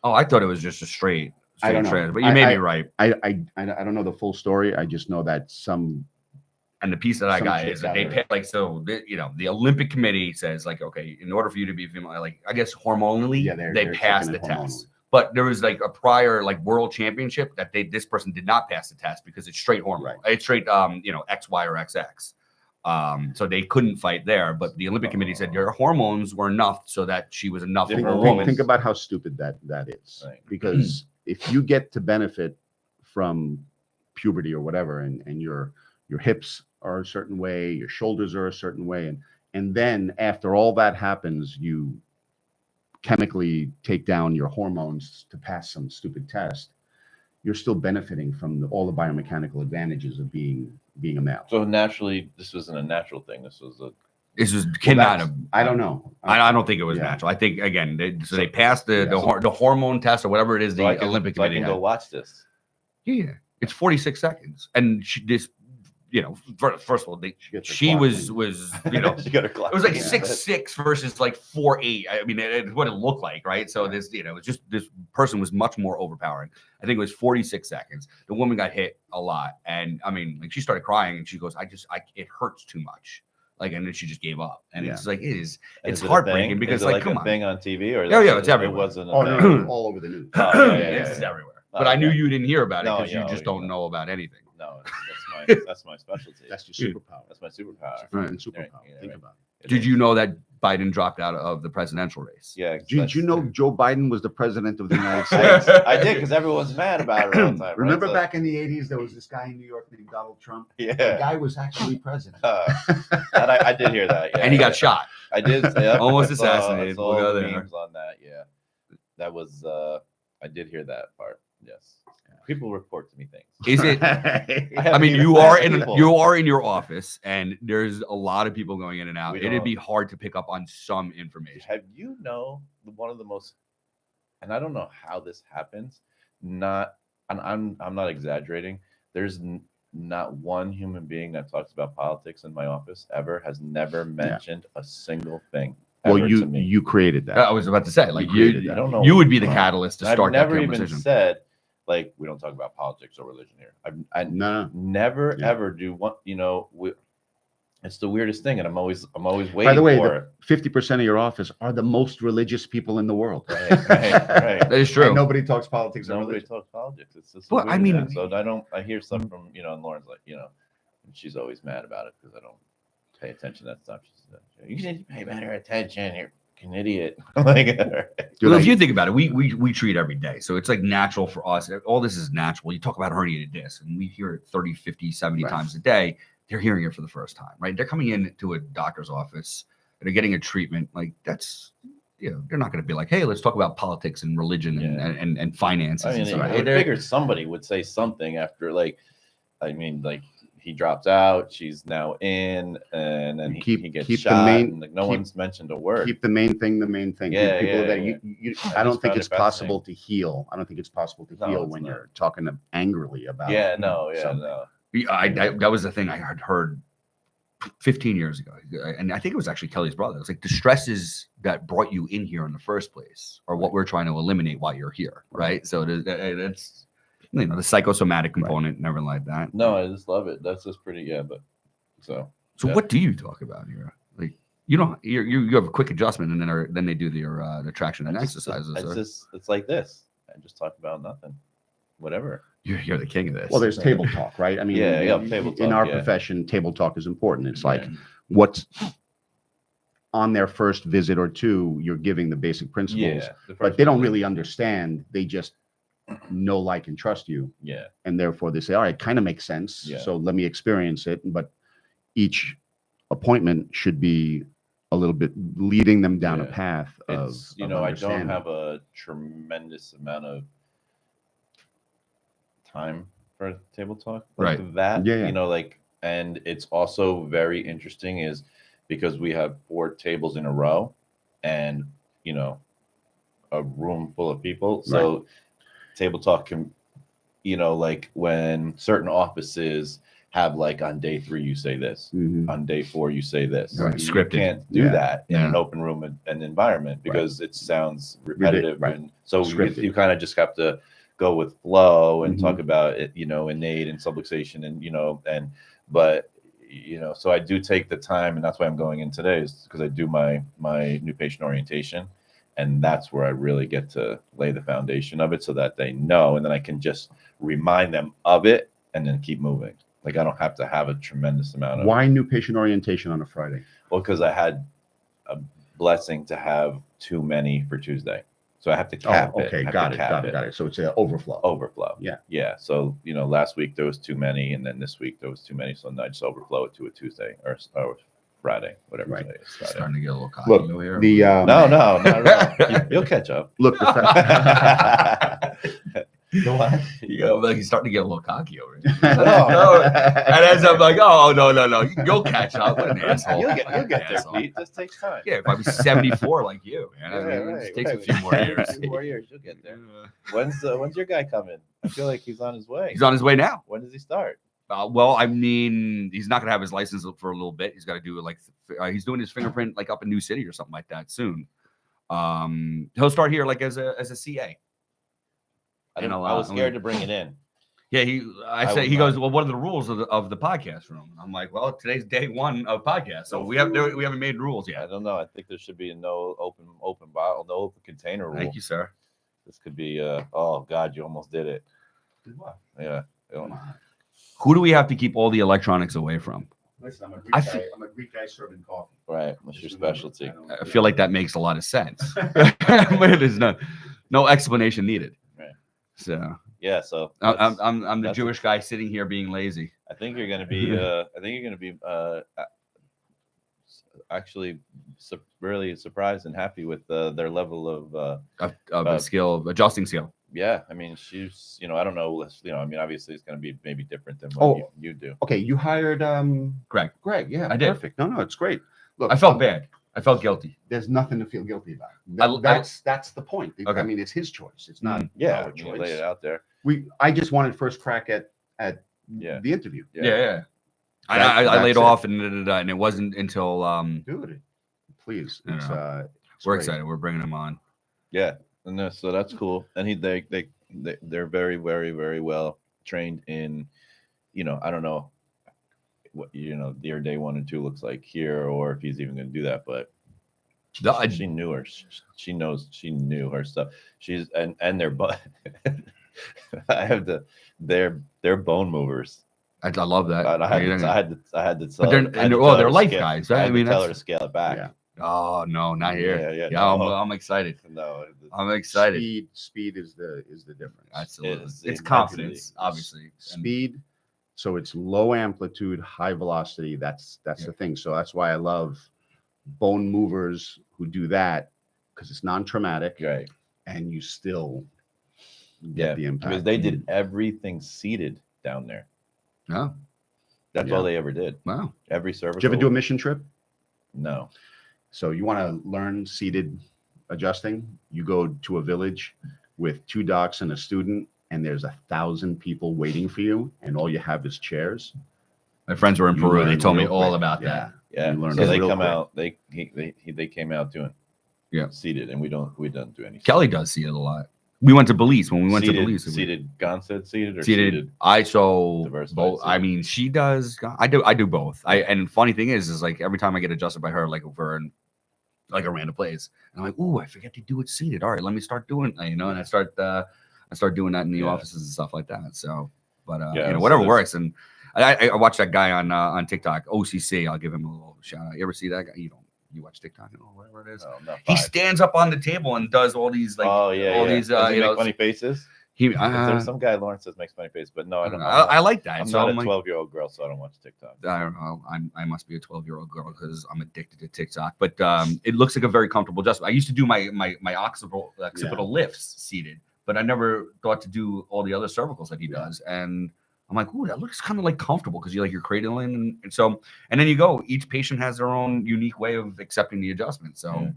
Oh, I thought it was just a straight I don't know. trans, but you may be right. I don't know the full story. I just know that some And the piece that I Some got chick is that out they here. pay, like, so the Olympic Committee says, like, okay, in order for you to be female, like, I guess hormonally, Yeah, they they're passed the checking it test. hormonally. But there was like a prior like world championship that this person did not pass the test because it's straight hormone. Right. It's straight XY or XX. So they couldn't fight there. But the Olympic Committee said your hormones were enough so that she was enough of a Different woman. Think about how stupid that is. Right. Because if you get to benefit from puberty or whatever, and your hips are a certain way, your shoulders are a certain way, and then after all that happens, you chemically take down your hormones to pass some stupid test, you're still benefiting from all the biomechanical advantages of being a male. So naturally, this wasn't a natural thing. This was a This was cannot that's- have. I don't know. I don't think it was Yeah. natural. I think again, they passed the Yeah. the hormone test or whatever it is. so I The can, Olympic so I Committee. can go had. watch this. Yeah, it's 46 seconds, and first of all, She gets her she clock was in. She got her clock. it was like Yeah. 6'6" versus like 4'8". I mean, it's what it looked like, right? So this, it's just this person was much more overpowering. I think it was 46 seconds. The woman got hit a lot, and I mean, like she started crying, and she goes, it hurts too much." Like, and then she just gave up, and it's like it's Is it a heartbreaking thing? because Is it like come a on, thing on TV or Yeah, it's it everywhere. wasn't. Oh, thing? no, all over the news. Oh, yeah, it's yeah. just everywhere. Oh, But I knew okay. you didn't hear about it No, because you yeah, just yeah. don't know about anything. No, that's my specialty. That's your superpower. That's my superpower. Right. Superpower. Yeah, Think right. about it. Did you know that Biden dropped out of the presidential race? Yeah. Did you know Joe Biden was the president of the United States? I did because everyone's mad about it all the time. Remember right? So- back in the 80s, there was this guy in New York named Donald Trump? The Yeah. guy was actually president. That I did hear that. Yeah, And he got yeah. shot. I did. Yeah, Almost I saw- assassinated. I saw We'll go the there. memes on that. Yeah, that was. I did hear that part. Yes, people report to me things. Is it? have I mean, even you are in people. your office, and there's a lot of people going in and out. We It'd don't- be hard to pick up on some information. Have you know one of the most, and I don't know how this happens. Not, and I'm not exaggerating. There's not one human being that talks about politics in my office ever has never mentioned a single thing. Well, ever to me. you created that. I was about to say, like created you, that. I don't know. you would be the catalyst to I've start that never even conversation. said like we don't talk about politics or religion here. I No. never Yeah. ever do one. It's the weirdest thing, and I'm always waiting By the way, for 50% of your office are the most religious people in the world. it. Right. That is true. And nobody talks politics or Nobody religion. talks politics. It's just Well, I mean- so I hear stuff from and Lauren's like and she's always mad about it because I don't pay attention to that stuff. She said, "You need to pay better attention. You're an idiot." Like, Dude, Well, I- if you think about it, we treat every day. So it's like natural for us. All this is natural. You talk about herniated disc, and we hear it 30, 50, 70 Right. times a day. They're hearing it for the first time, right? They're coming into a doctor's office and they're getting a treatment. Like that's, they're not going to be like, hey, let's talk about politics and religion Yeah. and finances. I and mean, stuff. I figured somebody would say something after, he dropped out, she's now in, and then You he gets keep the shot, main- and like no keep- one's mentioned a word. Keep the main thing the main thing. Yeah, People yeah, that yeah. I I don't just think found it's it possible to heal. I don't think it's possible to No, heal it's when not. you're talking angrily about Yeah, no, yeah, something. no. That was the thing I had heard 15 years ago. And I think it was actually Kelly's brother. It was like the stresses that brought you in here in the first place are what we're trying to eliminate while you're here. Right. So it's, the psychosomatic component and everything like that. No, I just love it. That's just pretty, but So yeah. what do you talk about here? Like, you have a quick adjustment and then they do the traction and exercises. It's like this. I just talk about nothing, whatever. You're the king of this. Well, there's table talk, right? I mean, Yeah, table in talk, our yeah. profession, table talk is important. It's like Yeah. what's on their first visit or two, you're giving the basic principles, but they don't really understand. They just know, like, and trust you. Yeah. And therefore they say, all right, kind of makes sense. Yeah. So let me experience it. But each appointment should be a little bit leading them down a Yeah. path of, It's of I don't understanding. have a tremendous amount of time for table talk like Right. that. Yeah, yeah. And it's also very interesting is because we have 4 tables in a row and a room full of people. So table talk can when certain offices have on day 3 you say this, Mhm. on day 4 you say this. Right, You scripted. can't do Yeah. that in Yeah. an open room and environment because it sounds repetitive. Right. And so Scripted. you kind of just have to go with flow and Mhm. talk about it, innate and subluxation and but you know, so I do take the time, and that's why I'm going in today, is because I do my new patient orientation, and that's where I really get to lay the foundation of it so that they know, and then I can just remind them of it and then keep moving. Like I don't have to have a tremendous amount of. Why new patient orientation on a Friday? Well, because I had a blessing to have too many for Tuesday, so I have to cap it. Okay, I have got to it, cap got it. So it's an overflow. Overflow. Yeah. Yeah. So, you know, last week there was too many, and then this week there was too many. So I just overflow it to a Tuesday or Friday, whatever Right. day it's Starting Friday. to get a little cocky Look, over here. the No, not at all. You'll catch up. look, the What? Yeah, like he's starting to get a little cocky over here. No. And as I'm like, oh no, you'll catch up. What an asshole! You'll get there, Asshole. Pete. It just takes time. Yeah, if I was 74 like you, man, I mean, it right, just takes right. a few more years. A few more years, you'll get there. When's your guy coming? I feel like he's on his way. He's on his way now. When does he start? Well, I mean, he's not gonna have his license for a little bit. He's got to do it like he's doing his fingerprint like up in New City or something like that soon. He'll start here like as a CA. I was scared to bring it in. Yeah, he would goes, not. well, what are the rules of the podcast room? I'm like, well, today's day one of podcast, so we haven't made rules I yet. don't know. I think there should be a no open bottle, no open container rule. Thank you, sir. This could be oh God, you almost did it. Yeah. Who do we have to keep all the electronics away from? Listen, I'm a I Greek fe- guy. I'm a Greek guy serving coffee. Right. That's your specialty. I feel like that makes a lot of sense. There's no explanation needed. Right. So Yeah, so I'm the that's Jewish guy sitting here being lazy. I think you're gonna be actually really surprised and happy with their level of A skill, adjusting skill. yeah. I mean, she's, you know, I don't know, you know, I mean, obviously it's gonna be maybe different than Oh. what you do. Okay, you hired Greg, Greg. Yeah, I did. Perfect. No, it's great. Look, I felt bad. I felt guilty. There's nothing to feel guilty about. I- That's the point. Okay. I mean, it's his choice. It's not Yeah, our you choice. lay it out there. I just wanted first crack at Yeah. the interview. Yeah. I That's laid it. off and it wasn't until Dude, please. I It's, know. it's we're great. excited. We're bringing him on. Yeah, and so that's cool. And they're very, very, very well trained in, you know, I don't know what, you know, their day 1 and 2 looks like here, or if he's even going to do that, but she knew her. She knew her stuff. She's and their but I have they're bone movers. I love that. I had to tell. But they're life guys, right? I I mean, tell her to that's, scale it back. Yeah. oh no, not here. Yeah, Yeah, I'm excited. No, I'm excited. Speed is the difference. Absolutely. It's It's the confidence, intensity. obviously. And Speed. So it's low amplitude, high velocity. That's Yeah. the thing. So that's why I love bone movers who do that, because it's non-traumatic right. and you still Yeah, get the impact. because they did everything seated down there. Oh, That's Yeah. all they ever did. wow. Every cervical. Did you ever do a mission trip? No. So you want to learn seated adjusting? You go to a village with 2 docs and a student, and there's 1,000 people waiting for you, and all you have is chairs. My friends were in You Peru. They learn told me real all quick. about Yeah. that. Yeah. You learn So it they real come quick. out. They came out doing. Yeah. Seated, and we don't do any. Kelly does see it a lot. We went to Belize when we went seated, to Belize. Seated. Gonset seated or Seated. seated. I so Diversified both. I seated. mean, she does. I do both. And funny thing is like every time I get adjusted by her, like over in like a random place, and I'm like, ooh, I forget to do it seated. All right, let me start doing it, you know. And I start doing that in the Yeah. offices and stuff like that. So, but Yeah, you know, so whatever that's- works. And I watched that guy on TikTok, OCC. I'll give him a little shout out. You ever see that guy? You watch TikTok or whatever it is. No, not He 5. stands up on the table and does all these like oh yeah, all yeah. these Does he you make know. funny faces? He There's some guy Lawrence says makes funny faces, but no, I don't know. I like that. I'm so not I'm a like, 12-year-old girl, so I don't watch TikTok. I don't know. I must be a 12-year-old girl because I'm addicted to TikTok. But it looks like a very comfortable adjustment. I used to do my occipital lifts seated, but I never thought to do all the other cervicals that he does. And I'm like, ooh, that looks kind of like comfortable because you're cradling, and so then you go. Each patient has their own unique way of accepting the adjustment. So, Yeah.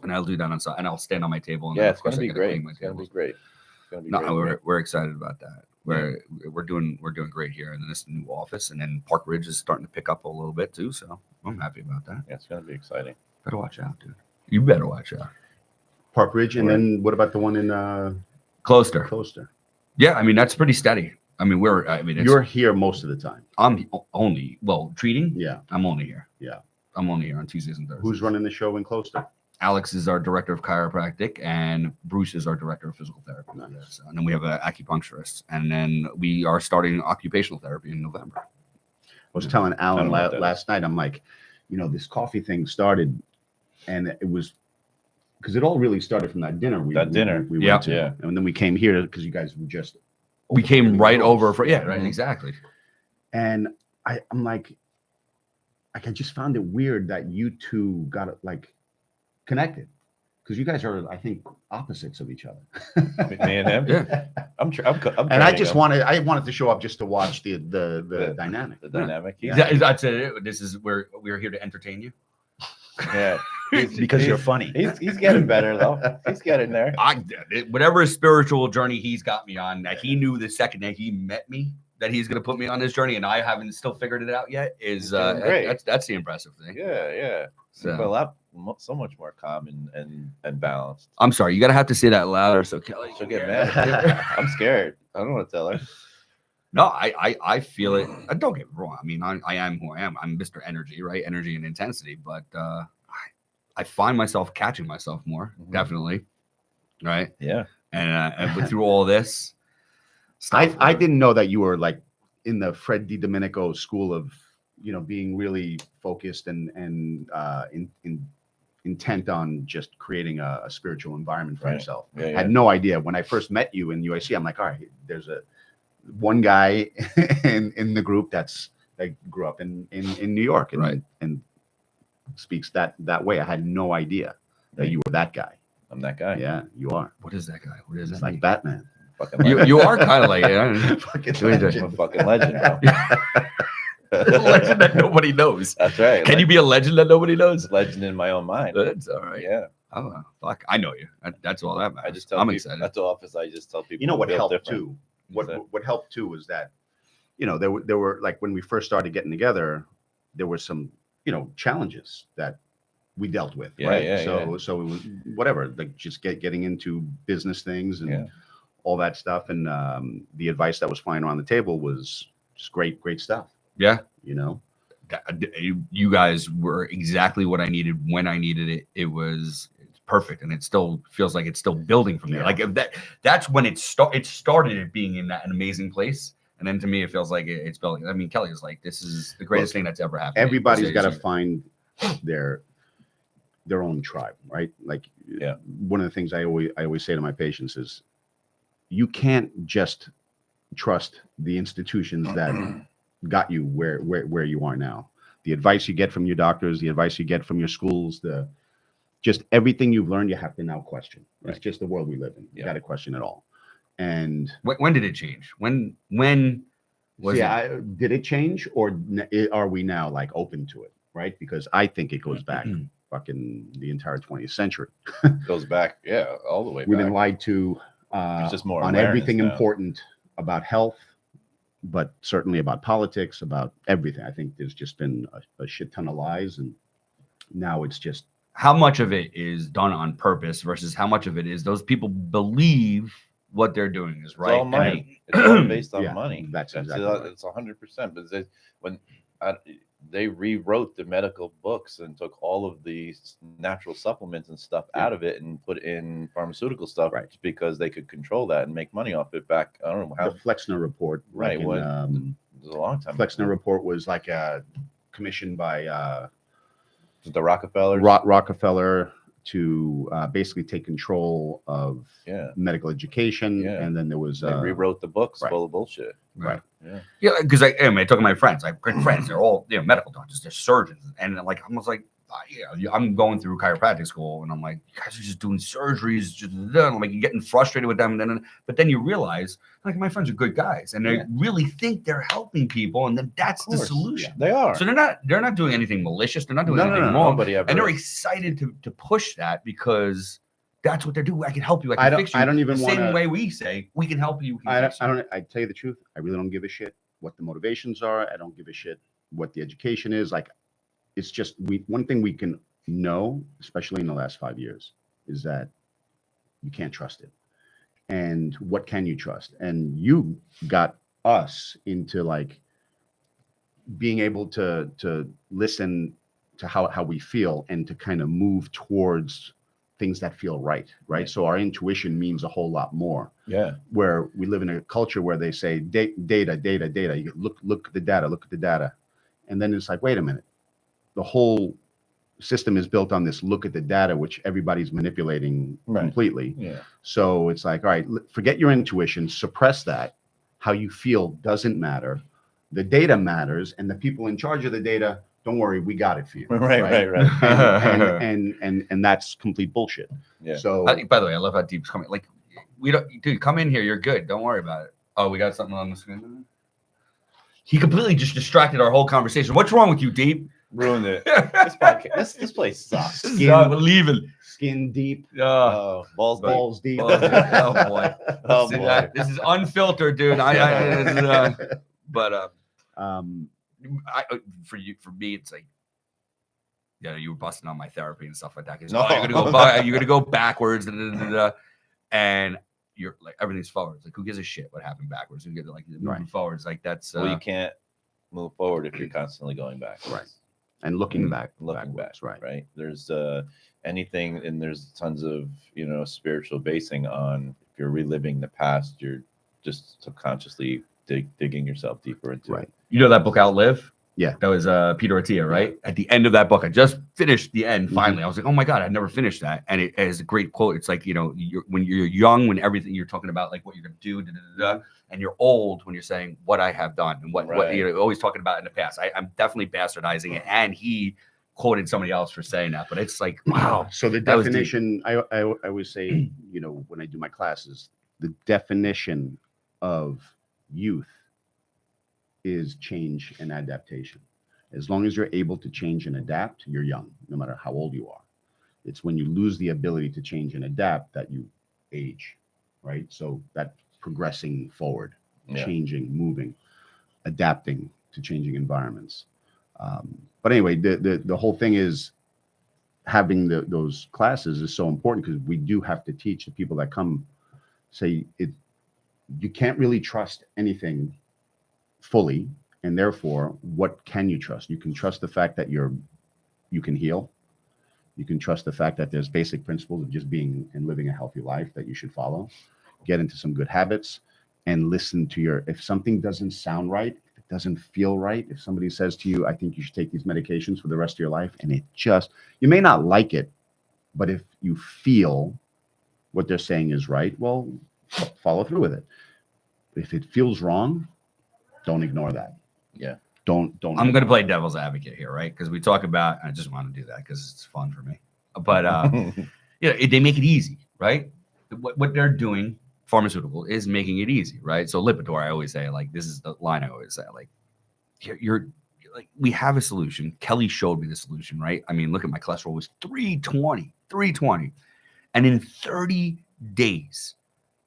and I'll do that on side, and I'll stand on my table. And Yeah, then, it's of course, gonna I be gotta great. clean my It's gonna be tables. great. It's gonna be No, great. we're excited about that. We're doing great here in this new office, and then Park Ridge is starting to pick up a little bit too. So I'm happy about that. Yeah, it's gonna be exciting. Better watch out, dude. You better watch out. Park Ridge, and then what about the one in Closter. Coaster? Yeah, I mean that's pretty steady. I mean, it's, You're here most of the time. I'm only, treating. Yeah. I'm only here. Yeah. I'm only here on Tuesdays and Thursdays. Who's running the show in Closter? Alex is our director of chiropractic, and Bruce is our director of physical therapy. Nice. Yes. And then we have an acupuncturist, and then we are starting occupational therapy in November. I was telling I Alan don't know what that last night, I'm like, this coffee thing started, and it was because it all really started from that dinner. We went to. Yeah. And then we came here because you guys were just. We came opening right doors. over for, right, Mhm. exactly. And I'm like, I just found it weird that you two got connected, because you guys are, I think, opposites of each other. Me and him. Yeah. I'm And I training just him. wanted to show up just to watch the dynamic. The dynamic. That's it. This is where we're here to entertain you. Yeah. Because you're funny. He's getting better though. He's getting there. Whatever spiritual journey he's got me on, that he knew the second that he met me that he's going to put me on this journey, and I haven't still figured it out yet. Is doing great. that's the impressive thing. Yeah. So, So much more calm and balanced. I'm sorry, you gotta have to say that louder so Kelly. She'll get mad. I'm scared. I don't want to tell her. No, I feel it. Don't get me wrong. I mean, I am who I am. I'm Mr. Energy, right? Energy and intensity. But I find myself catching myself more, Mhm. definitely. Right. Yeah. But through all this, stuff, I didn't know that you were in the Fred DiDomenico school of being really focused and intent on just creating a spiritual environment for Right. yourself. Yeah, I yeah. had no idea when I first met you in UIC. I'm like, all right, there's one guy in the group that grew up in New York and, Right. and speaks that way. I had no idea that you were that guy. I'm that guy. Yeah, you are. What is that guy? What is It's that? like Batman. Fucking You legend. you are kind of like it. Fucking What are you doing? I'm a legend. fucking legend, bro. A legend that nobody knows. That's right. Can you be a legend that nobody knows? legend in my own mind? That's all right. Yeah. Oh, fuck. I know you. That's all that matters. I just tell I'm people, excited. That's the office. I just tell people. You know what feel helped different. too? What's that? What helped too was that, there were like when we first started getting together, there were some, challenges that we dealt with, Yeah, right? yeah, so it was whatever, like just getting into business things and Yeah. all that stuff. And the advice that was flying around the table was just great stuff. Yeah. You guys were exactly what I needed when I needed it. It's perfect, and it still feels like it's still building from there. Yeah. Like if that's when it started it being in an amazing place, and then to me it feels like it's building. I mean, Kelly is like, this is the greatest thing that's ever happened. Everybody's got to It's- find their own tribe, right? Like, Yeah. one of the things I always say to my patients is, you can't just trust the institutions that got you where you are now. The advice you get from your doctors, the advice you get from your schools, just everything you've learned, you have to now question. It's Right. just the world we live in. You Yeah. got to question it all. And When did it change? When was it? did it change, or are we now open to it? Right? Because I think it goes back fucking the entire 20th century. Goes back. Yeah. All the way We've back. been lied to just more on awareness everything now. important about health, but certainly about politics, about everything. I think there's just been a shit ton of lies, and now it's just How much of it is done on purpose versus how much of it is those people believe what they're doing is It's right? all and money. It's all based on Yeah, money. that's exactly right. It's 100%. But when they rewrote the medical books and took all of the natural supplements and stuff out of it and put in pharmaceutical stuff, Right. because they could control that and make money off it back. I don't know how. the Flexner report. Right, in, what- It was a long time. Flexner report was commissioned by The Rockefellers. Rockefeller to basically take control of Yeah. medical education. Yeah. And then there was They rewrote the books right. full of bullshit. right. Yeah, because I talk to my friends, like great friends, they're all medical doctors, they're surgeons, and I'm like, I'm going through chiropractic school, and I'm like, you guys are just doing surgeries, just and I'm like, you're getting frustrated with them, and but then you realize, like, my friends are good guys, and they Yeah. really think they're helping people, and then that's the course, solution. They are. So they're not doing anything malicious, they're not doing No, anything no, wrong, Nobody ever. and they're excited to push that because that's what they're doing. I can help you. I I can don't- fix you. I don't even the same wanna- way we say we can help you. We can I fix you. don't. I tell you the truth. I really don't give a shit what the motivations are. I don't give a shit what the education is. Like, it's just one thing we can know, especially in the last 5 years, is that you can't trust it. And what can you trust? And you got us into like being able to listen to how we feel and to kind of move towards things that feel right. So our intuition means a whole lot more. Yeah. Where we live in a culture where they say data. You look at the data, and then it's like, wait a minute, the whole system is built on this look at the data, which everybody's manipulating completely. Yeah. So it's like, all right, forget your intuition, suppress that. How you feel doesn't matter. The data matters, and the people in charge of the data, don't worry, we got it for you. Right. And that's complete bullshit. Yeah. So By the way, I love how Deep's coming. Like, we don't, dude, come in here. You're good. Don't worry about it. Oh, we got something on the screen. He completely just distracted our whole conversation. What's wrong with you, Deep? Ruined it. This podcast, this place sucks. We're leaving. skin deep, Balls deep. Oh boy. Oh, See, boy. this is unfiltered, dude. But for me, it's like, yeah, you were busting on my therapy and stuff like that. 'Cause, No. you're gonna go backwards, and you're like everything's forwards. Like, who gives a shit what happened backwards? Who gives like moving forwards? Like that's Well, you can't move forward if you're constantly going back. Right. And looking back, Looking back, backwards, right? There's anything, and there's tons of spiritual basing on if you're reliving the past, you're just subconsciously digging yourself deeper into it. You know that book Outlive? Yeah. That was Peter Attia, right? At the end of that book, I just finished the end finally. I was like, oh my God, I never finished that. And it has a great quote. It's like, when you're young, when everything you're talking about, like what you're going to do, and you're old when you're saying what I have done and what always talking about in the past. I'm definitely bastardizing it. And he quoted somebody else for saying that, but it's like, wow. So the That was deep. definition, I always say, when I do my classes, the definition of youth is change and adaptation. As long as you're able to change and adapt, you're young, no matter how old you are. It's when you lose the ability to change and adapt that you age, right? So that progressing forward, changing, moving, adapting to changing environments. But anyway, the whole thing is having those classes is so important because we do have to teach the people that come, say you can't really trust anything fully, and therefore, what can you trust? You can trust the fact that you can heal. You can trust the fact that there's basic principles of just being and living a healthy life that you should follow. Get into some good habits and listen to if something doesn't sound right, if it doesn't feel right, if somebody says to you, I think you should take these medications for the rest of your life, and you may not like it, but if you feel what they're saying is right, well, follow through with it. If it feels wrong, don't ignore that. Yeah. Don't. I'm going to play devil's advocate here, right? Because we talk about, I just want to do that because it's fun for me. But they make it easy, right? What they're doing, pharmaceutical, is making it easy, right? So Lipitor, I always say, like, this is the line I always say, like, you're like, we have a solution. Kelly showed me the solution, right? I mean, look at my cholesterol was 320, and in 30 days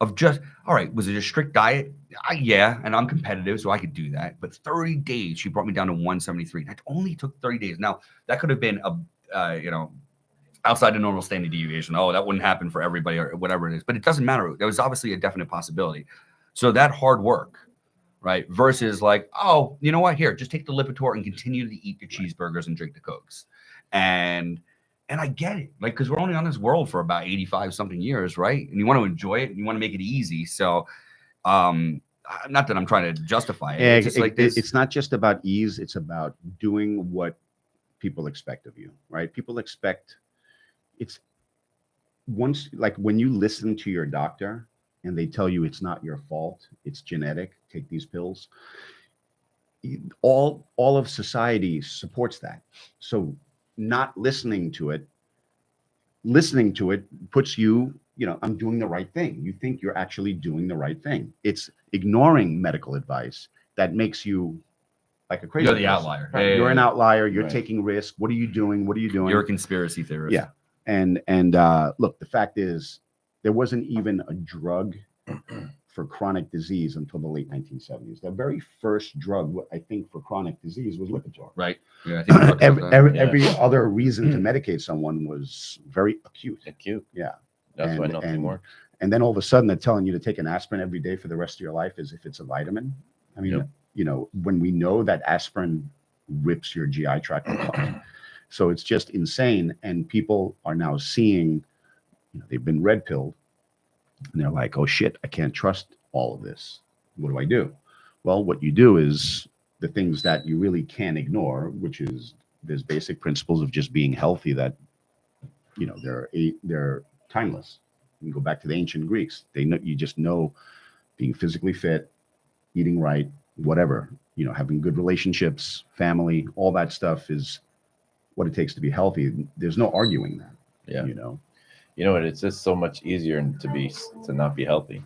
of just, all right, was it a strict diet? Yeah, and I'm competitive, so I could do that. But 30 days, she brought me down to 173. That only took 30 days. Now, that could have been outside the normal standard deviation. Oh, that wouldn't happen for everybody or whatever it is. But it doesn't matter. There was obviously a definite possibility. So that hard work, right, versus like, oh, you know what? Here, just take the Lipitor and continue to eat the cheeseburgers and drink the Cokes. And I get it, like, because we're only on this world for about 85 something years, right? And you want to enjoy it and you want to make it easy. So, not that I'm trying to justify it. It's just like this. It's not just about ease. It's about doing what people expect of you, right? People expect like when you listen to your doctor and they tell you it's not your fault, it's genetic, take these pills. All of society supports that. So not listening to it puts you, I'm doing the right thing. You think you're actually doing the right thing. It's ignoring medical advice that makes you like a crazy You're the person. outlier. Right? Yeah, You're an outlier. You're Right. taking risk. What are you doing? You're a conspiracy theorist. Yeah. And look, the fact is there wasn't even a drug for chronic disease until the late 1970s. The very first drug, I think, for chronic disease was Lipitor. Right. Yeah. I think we talked about that. Every other reason to medicate someone was very acute. Yeah. That's why nothing works. And then all of a sudden they're telling you to take an aspirin every day for the rest of your life as if it's a vitamin. I mean, Yep. you know, when we know that aspirin rips your GI tract apart. So it's just insane. And people are now seeing, you know, they've been red pilled and they're like, oh shit, I can't trust all of this. What do I do? Well, what you do is the things that you really can't ignore, which is there's basic principles of just being healthy that, you know, they're timeless. You can go back to the ancient Greeks. They know, you just know being physically fit, eating right, whatever, you know, having good relationships, family, all that stuff is what it takes to be healthy. There's no arguing that. Yeah. You know, You know what? It's just so much easier to not be healthy.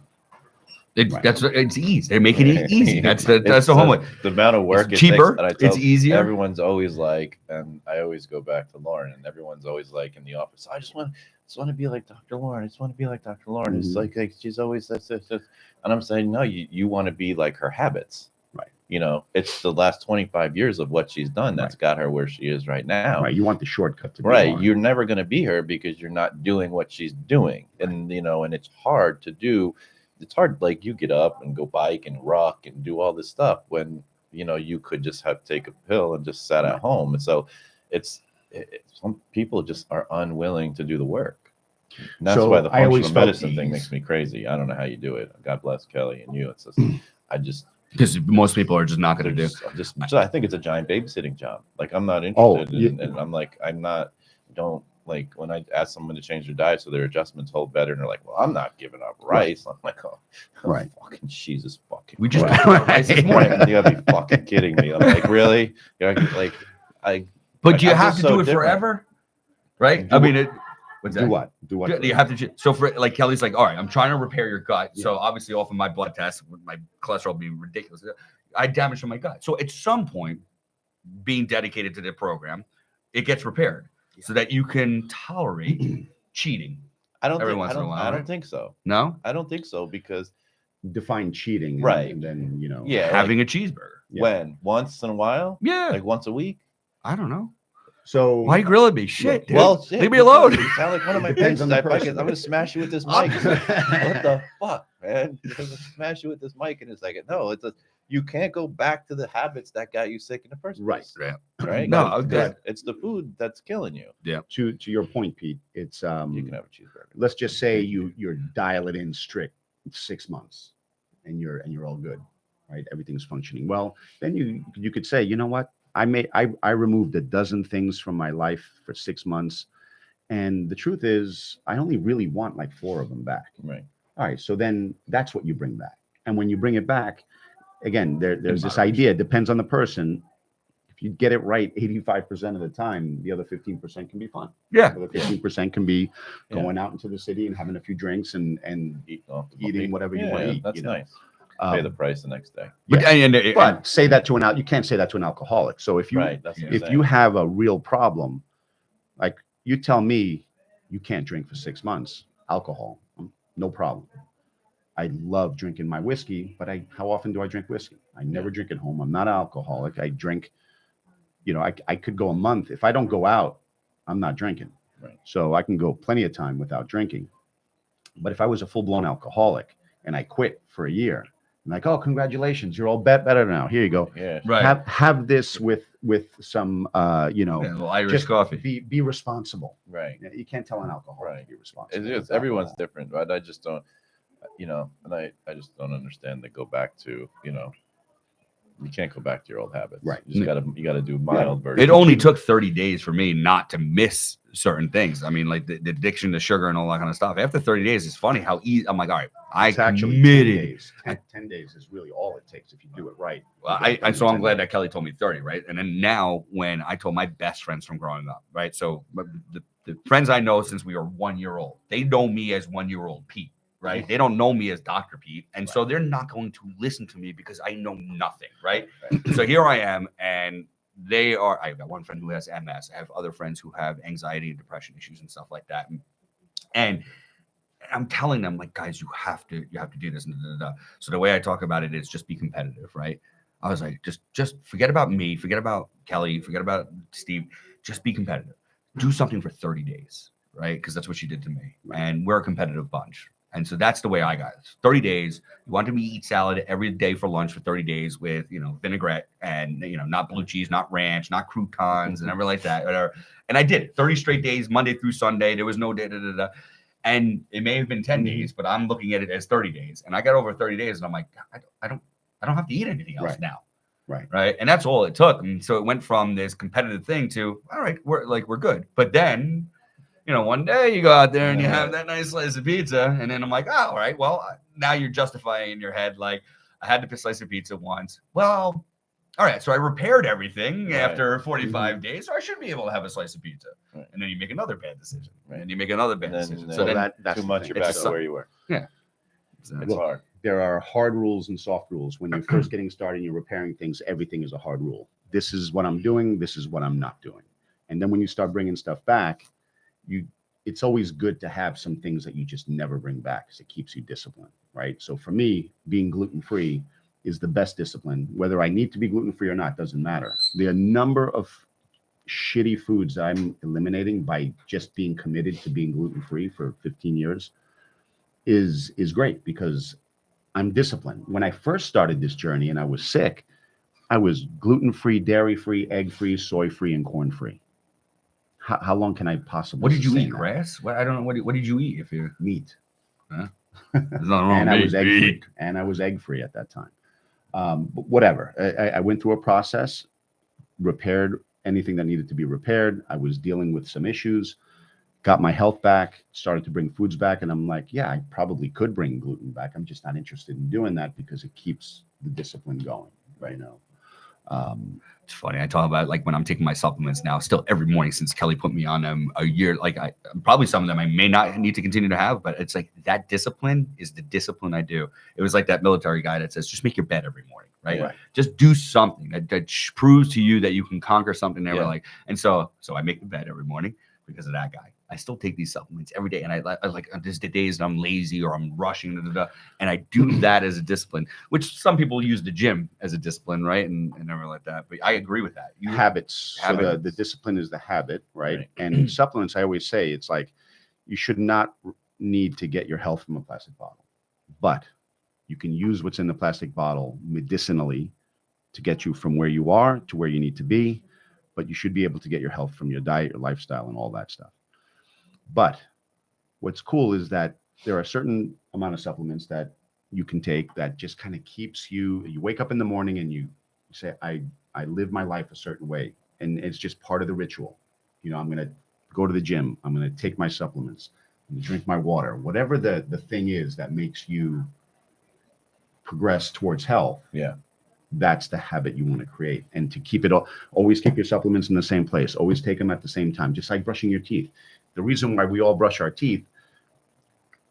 It's easy. They're making it easy. That's the homework. The amount of work It's it cheaper. takes, and I tell It's easier. Everyone's always like, and I always go back to Lauren, and everyone's always like in the office. I just want to be like Dr. Lauren. I just want to be like Dr. Lauren. It's like she's always this. And I'm saying, no, you want to be like her habits. Right. You know, it's the last 25 years of what she's done that's got her where she is right now. right. You want the shortcut to be Right. Lauren. You're never going to be her because you're not doing what she's doing. And, you know, and it's hard to do. It's hard. Like you get up and go bike and rock and do all this stuff when, you know, you could just take a pill and just sat at home. And so some people just are unwilling to do the work. And that's So why the I always functional felt medicine thing these- makes me crazy. I don't know how you do it. God bless Kelly and you. It's just, Because most people are just not going to do. I think it's a giant babysitting job. Like I'm not Oh, interested and I'm like, don't like when I ask someone to change their diet so their adjustments hold better and they're like, well, I'm not giving up rice. I'm like, oh, Right. fucking Jesus fucking. We just Christ. got rice this morning. You gotta be fucking kidding me. I'm like, really? You're like, But do you I'm have just to so do it different. forever? Right? Do I mean, what's Do that? what? Do what? You have to. So for like Kelly's like, all right, I'm trying to repair your gut. So obviously, off of my blood test, with my cholesterol being ridiculous, I damaged my gut. So at some point, being dedicated to the program, it gets repaired so that you can tolerate cheating. I don't Every think, once in a while, I don't right? think so. No, I don't think so because Define cheating, and- Right. And then, you know, yeah, having a cheeseburger. Yeah. when once in a while, Yeah, like once a week. I don't know. So Why are you grilling me? Shit, dude. Well, shit, Leave me alone. You sound like one of my Depends bitches. on the I'm person. gonna smash you with this mic. What the fuck, man? I'm gonna smash you with this mic in a second. No, you can't go back to the habits that got you sick in the first Right. place. Yeah. Right. No, Like, okay. it's the food that's killing you. to your point, Pete, it's You can have a cheeseburger. let's just say you're dial it in strict 6 months and you're all good, right? Everything's functioning well. Then you could say, you know what? I removed a dozen things from my life for 6 months. And the truth is I only really want like 4 of them back. Right. All right. So then that's what you bring back. And when you bring it back, again, there's this moderation. idea, it depends on the person. If you get it right 85% of the time, the other 15% can be fun. Yeah. The other 15% can be Yeah. going out into the city and having a few drinks and Eating off the eating buffet. whatever you Yeah, want to eat. That's you know? nice. Pay the Um, price the next day. But, Yeah. and but say that to you can't say that to an alcoholic. So if you Right. That's what I'm if saying. you have a real problem, like you tell me you can't drink for 6 months, alcohol, no problem. I love drinking my whiskey, but how often do I drink whiskey? I never drink at home. I'm not an alcoholic. I drink, you know, I could go a month. If I don't go out, I'm not drinking. Right. So I can go plenty of time without drinking. But if I was a full-blown alcoholic and I quit for a year, I'm like, oh, congratulations, you're all better now. Here you go. Yeah. right. Have this with some you know, Yeah, a little Irish just coffee. be responsible. Right. You can't tell an alcoholic Right. to be responsible. It's everyone's different, right? I just don't, you know, and I just don't understand the go back to, you know, you can't go back to your old habits. Right. You gotta do mild version. It only took 30 days for me not to miss certain things. I mean, like the addiction to sugar and all that kind of stuff. After 30 days, it's funny how easy. I'm like, all right, I It's actually 10 committed. days. 10 days is really all it takes if you do it right. Well, so I'm glad that Kelly told me 30, right? And then now when I told my best friends from growing up, right? So the friends I know since we were 1 year old, they know me as 1 year old Pete, right? They don't know me as Dr. Pete. And so they're not going to listen to me because I know nothing, right? So here I am, and I've got one friend who has MS. I have other friends who have anxiety and depression issues and stuff like that. And I'm telling them, like, guys, you have to do this. So the way I talk about it is just be competitive, right? I was like, just forget about me, forget about Kelly, forget about Steve. Just be competitive. Do something for 30 days, right? Because that's what she did to me. And we're a competitive bunch. And so that's the way I got it. 30 days. You wanted me to eat salad every day for lunch for 30 days with, vinaigrette and, not blue cheese, not ranch, not croutons and everything like that. Whatever. And I did it 30 straight days, Monday through Sunday. There was no day. And it may have been 10 days, but I'm looking at it as 30 days. And I got over 30 days and I'm like, I don't have to eat anything else Right. now. Right. And that's all it took. And so it went from this competitive thing to, all right, we're good. But then, one day you go out there and you have that nice slice of pizza. And then I'm like, oh, all right, well, now you're justifying in your head, like, I had the slice of pizza once. Well, all right, so I repaired everything after 45 days, so I should be able to have a slice of pizza. Right. And then you make another bad decision. Right. And you make another bad And then, decision. uh, So Well, then that's too the much, thing. you're back It's to where you were. so It's hard. There are hard rules and soft rules. When you're first getting started and you're repairing things, everything is a hard rule. This is what I'm doing. This is what I'm not doing. And then when you start bringing stuff back, it's always good to have some things that you just never bring back because it keeps you disciplined, right? So for me, being gluten-free is the best discipline. Whether I need to be gluten-free or not doesn't matter. The number of shitty foods that I'm eliminating by just being committed to being gluten-free for 15 years is great because I'm disciplined. When I first started this journey and I was sick, I was gluten-free, dairy-free, egg-free, soy-free, and corn-free. How long can I possibly? what did you sustain eat? that? Grass? What I don't know. What did you eat? If you Meat. there's nothing wrong And with I was meat. egg-free. And I was egg-free at that time. But whatever. I went through a process, repaired anything that needed to be repaired. I was dealing with some issues, got my health back, started to bring foods back, and I'm like, yeah, I probably could bring gluten back. I'm just not interested in doing that because it keeps the discipline going right now. It's funny. I talk about like when I'm taking my supplements now, still every morning since Kelly put me on them a year. Like I probably some of them I may not need to continue to have, but it's like that discipline is the discipline I do. It was like that military guy that says, just make your bed every morning, right? Right. Just do something that proves to you that you can conquer something. They were Yeah. like, and so I make the bed every morning because of that guy. I still take these supplements every day, and I like there's the days that I'm lazy or I'm rushing, and I do that as a discipline, which some people use the gym as a discipline, right? And everything like that. But I agree with that. Habits. So Habits. the discipline is the habit, right? Right. And supplements, I always say, it's like you should not need to get your health from a plastic bottle, but you can use what's in the plastic bottle medicinally to get you from where you are to where you need to be. But you should be able to get your health from your diet, your lifestyle, and all that stuff. But what's cool is that there are a certain amount of supplements that you can take that just kind of keeps you wake up in the morning and you say, I live my life a certain way. And it's just part of the ritual. I'm going to go to the gym. I'm going to take my supplements. I'm going to drink my water. Whatever the thing is that makes you progress towards health. Yeah. That's the habit you want to create. And to keep it always keep your supplements in the same place. Always take them at the same time, just like brushing your teeth. The reason why we all brush our teeth,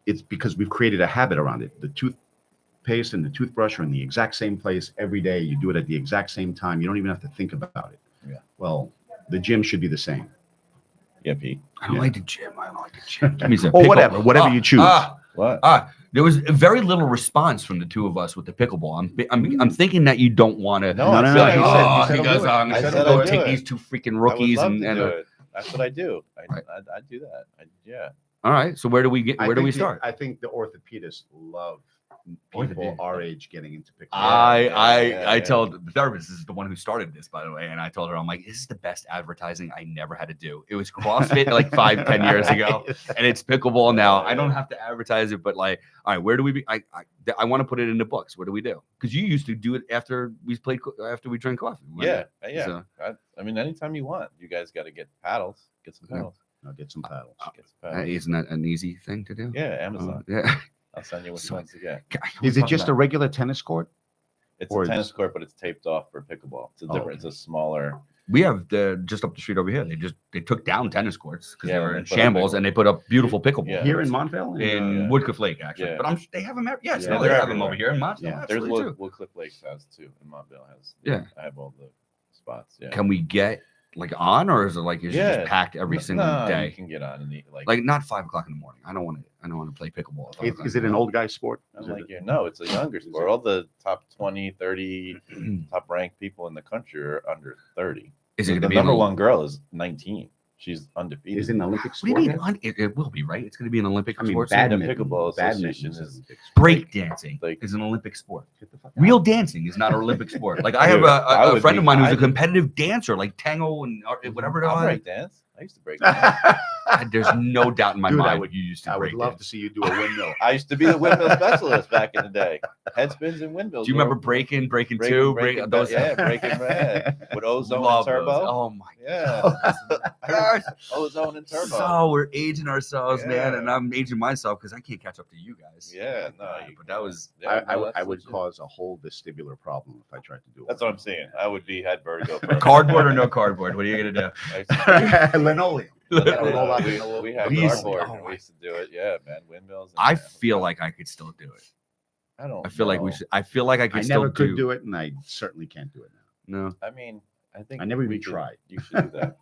it's because we've created a habit around it. The toothpaste and the toothbrush are in the exact same place every day. You do it at the exact same time. You don't even have to think about it. Yeah. Well, the gym should be the same. Yeah, Pete. I don't Yeah. like the gym. I don't like the gym. Give me some Or pickle- whatever you choose. What? There was very little response from the two of us with the pickleball. I'm thinking that you don't want to. No, No, I no, said no, I he would. said- he Oh, said he he'll goes do it. on. I He said said, I go would take do these it. two freaking I would rookies love and to do it. That's what I do. I'd do that. Yeah. all right. So where do we get? Where do we think start? I think the orthopedists love people Orthopedic. our age getting into pickleball. I yeah. told the therapist, this is the one who started this, by the way, and I told her, I'm like, this is the best advertising I never had to do. It was CrossFit like 5-10 years ago, and it's pickleball now. I don't have to advertise it, but like, all right, where do we be? I want to put it in the books. What do we do? Because you used to do it after we drank coffee. Yeah. So- I mean, anytime you want, you guys got to get paddles. Get some Yeah. paddles. I'll get some paddles. Get some paddles. Isn't that an easy thing to do? Yeah, Amazon. Yeah. I'll send you what So- you want to get. Is it just a regular tennis court? It's or a is- tennis court, but it's taped off for pickleball. It's a Oh, different. okay. It's a smaller. We have just up the street over here. They took down tennis courts because Yeah, they were and in they put up shambles, big- and they put up beautiful pickleball Yeah. Here in Montvale? in Yeah. Woodcliff Lake, actually. Yeah. But they have them. Yes, Yeah, no, they they're have them over everywhere. here in Montville. Yeah. There's Absolutely too. Woodcliff Lakes has too, and Montville has. Yeah. I have all the spots. Yeah. Can we get like on, or is it like it's Yeah. just packed every single You day? can get on and Like not 5 o'clock in the morning. I don't want to play pickleball. at 5 o'clock Is it in an the old guy sport? I'm Is it- like, no, it's a younger sport. All the top 20, 30 morning. top ranked people in the country are under 30. Is it going The to be number an old- one girl is 19. She's undefeated. Is it an Olympic What do you sport? mean? now? It will be, right? It's going to be an Olympic I mean, sport. badminton. Pickleball Association badminton's is- an Olympic sport. Break dancing Like- is an Olympic sport. Get the fuck out. Real dancing is not an Olympic sport. Like I have Dude, I a would friend be- of mine who's a I'd- competitive dancer, like tango and whatever it I'll was. break dance. I used to break dance. There's no doubt in my Dude, I mind would- you used to I break would love to dance. see you do a windmill. I used to be the windmill specialist back in the day. Head spins and windmills. Do you remember breaking two, breaking those? Yeah, breaking with ozone Love and turbo. those. Oh my Yeah, gosh. ozone and turbo. So we're aging ourselves, man, Yeah. and I'm aging myself because I can't catch up to you guys. Yeah, no, But that was yeah, no, I that's would legit. cause a whole vestibular problem if I tried to do it. That's what I'm saying. I would be had vertigo. First. cardboard or no cardboard. What are you gonna do? Linoleum. Roll out we, the- we had We used- cardboard. oh and my- we used to do it. Yeah, man, windmills. and- I yeah. feel like I could still do it. I don't. I feel like we know. should. I feel like I could I still never could do it, and I certainly can't do it now. No, I mean, I think I never we even should- tried. You should do that.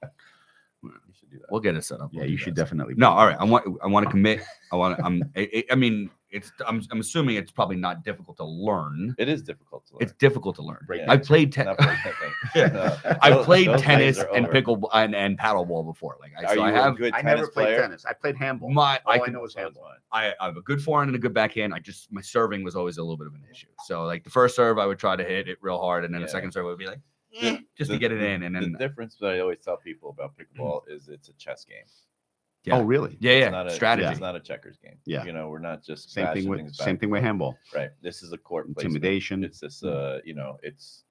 You should do that. we'll get it set up. Yeah, We'll you do should that. definitely. No, all right. I want to commit. I mean, it's. I'm assuming it's probably not difficult to learn. It is difficult to learn. It's difficult to learn. Break Yeah. I played Not very difficult. I Those- played those days tennis are and over. pickleball and paddleball before. Like Are so you I have a good I tennis never played player? tennis. I played handball. my. All I can- know is So it's handball. fine. I have a good forehand and a good backhand. My serving was always a little bit of an issue. So like the first serve, I would try to hit it real hard, and then the Yeah. second serve would be like The- just to the- get it in, and The then difference that I always tell people about pickleball is it's a chess game. Yeah. Oh, really? yeah, It's not a strategy. It's not a checkers game. Yeah. You know, we're not just Same thing smashing with things back same thing and with forth. handball. Right. This is a court placement. Intimidation. It's this it's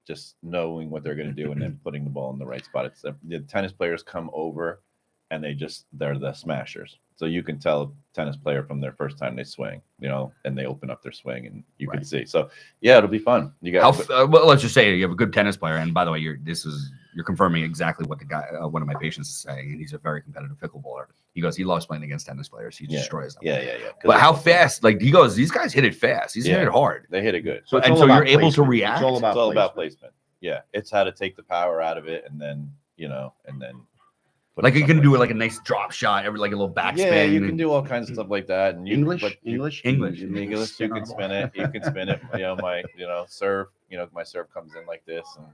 just knowing what they're going to do and then putting the ball in the right spot. It's the tennis players come over and they're the smashers. So you can tell a tennis player from their first time they swing, and they open up their swing and you can Right. see. So yeah, it'll be fun. You got Well, let's just say you have a good tennis player, and by the way, you're confirming exactly what the guy, one of my patients is saying, and he's a very competitive pickleballer. He goes, he loves playing against tennis players. He Yeah. destroys them. yeah. But how fast? Like he goes, these guys hit it fast. He's Yeah. hit it hard. They hit it good. So it's And all so about you're able to placement. react? It's all about It's all about placement. placement. Yeah, it's how to take the power out of it and then put Like it you can do someplace. it like a nice drop shot, like a little backspin. Yeah, you can and- do all kinds of stuff like that. And you, English, but you- English, English. in English, you can spin it. You can spin it. My serve. My serve comes in like this and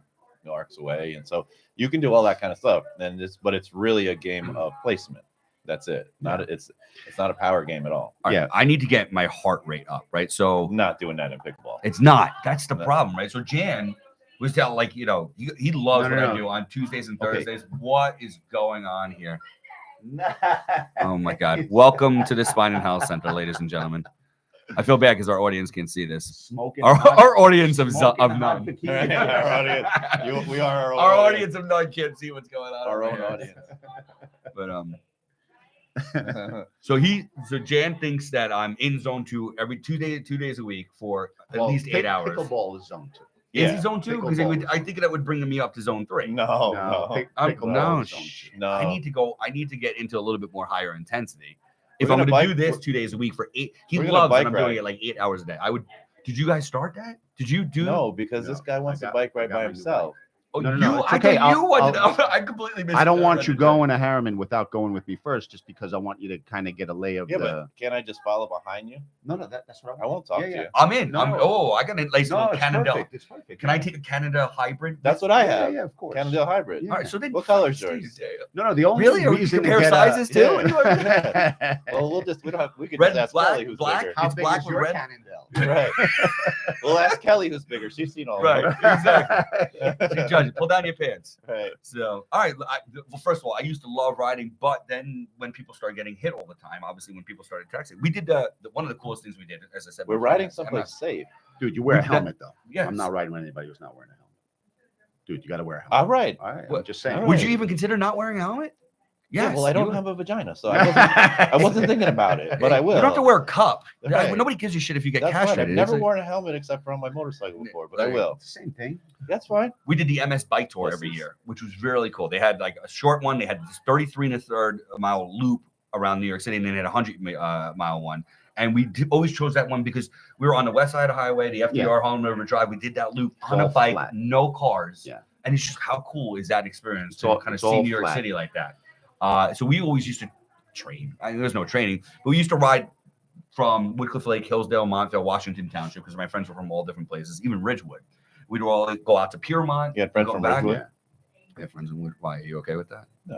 arcs away, and so you can do all that kind of stuff. And but it's really a game of placement. That's it. It's not a power game at all. All right, Yeah. I need to get my heart rate up, right? So Not doing that in pickleball. it's not. That's the No. problem, right? So Jan was telling, he loves No, what no, I no. do on Tuesdays and Okay. Thursdays. What is going on here? Oh my God! Welcome to the Spine and Health Center, ladies and gentlemen. I feel bad because our audience can't see this. Smoking. Our audience of Smoking of hot none. tequila. Our audience. We are our own Our audience. audience of none can't see what's going on. Our over own here. audience. But so Jan thinks that I'm in zone 2 every 2 days a week for at Well, least 8 hours. Pickleball is zone 2. Is he zone 2? Because pickleball. I think that would bring me up to zone 3. No. Pickleball no, is zone 2. No. I need to get into a little bit more higher intensity. We're If I'm gonna going to do bike- this 2 days a week for 8, he we're gonna loves that bike I'm doing ride. it like 8 hours a day. Did you guys start that? Did you do? No, because this No, guy wants I to got- bike I right got by my new himself. Oh, No, you? no, it's I okay. thought you wanted. I'll- I completely missed. I don't want you that. going to Harriman without going with me first, just because I want you to kind of get a lay of Yeah, the. but can't I just follow behind you? No, that's what I won't talk Yeah, to yeah. you. I'm in. No. I got a nice No, little it's Canada. perfect. It's perfect. Can I take a Canada hybrid? That's what I Yeah, have. yeah, of course. Canada hybrid. Yeah. All right. So then, What color is yours? No, the only Really? Are we reason to compare get sizes too? Yeah. Well, we could Red, just ask black, Kelly who's black? bigger. How It's big black is with your red? Cannondale? Right. We'll ask Kelly who's bigger. She's seen all Right. of Exactly. See, Judge, pull down your pants. it. Right. So, all right. Well, first of all, I used to love riding, but then when people started getting hit all the time, obviously when people started texting, we did one of the coolest things we did, as I said. We're before, riding is someplace safe. Dude, you wear a That- helmet though. Yes. I'm not riding with anybody who's not wearing a helmet. Dude, you got to wear a helmet. All right. All right, What- I'm just saying. all Would right. you even consider not wearing a helmet? Yeah, Yes. well, I you don't would. have a vagina, so I wasn't thinking about it, but I will. You don't have to wear a cup. Right. Nobody gives you shit if you get That's fine. I've castrated. never It's like- worn a helmet except for on my motorcycle before, but I will. It's the same thing. That's fine. We did the MS bike tour This every is- year, which was really cool. They had like a short one. They had this 33 and a third mile loop around New York City, and then they had a 100-mile one. And we always chose that one because we were on the west side of the highway, the FDR Harlem River Drive. We did that loop on a all bike, flat. no cars. Yeah. And it's just how cool is that experience It's to all- kind of it's see all New York flat. City like that. So we always used to train. I mean, there's no training, but we used to ride from Woodcliff Lake, Hillsdale, Montville, Washington Township, because my friends were from all different places, even Ridgewood. We'd all go out to Piermont. You had friends go from back. Ridgewood? Yeah, friends and wood. Why are you okay with that? No,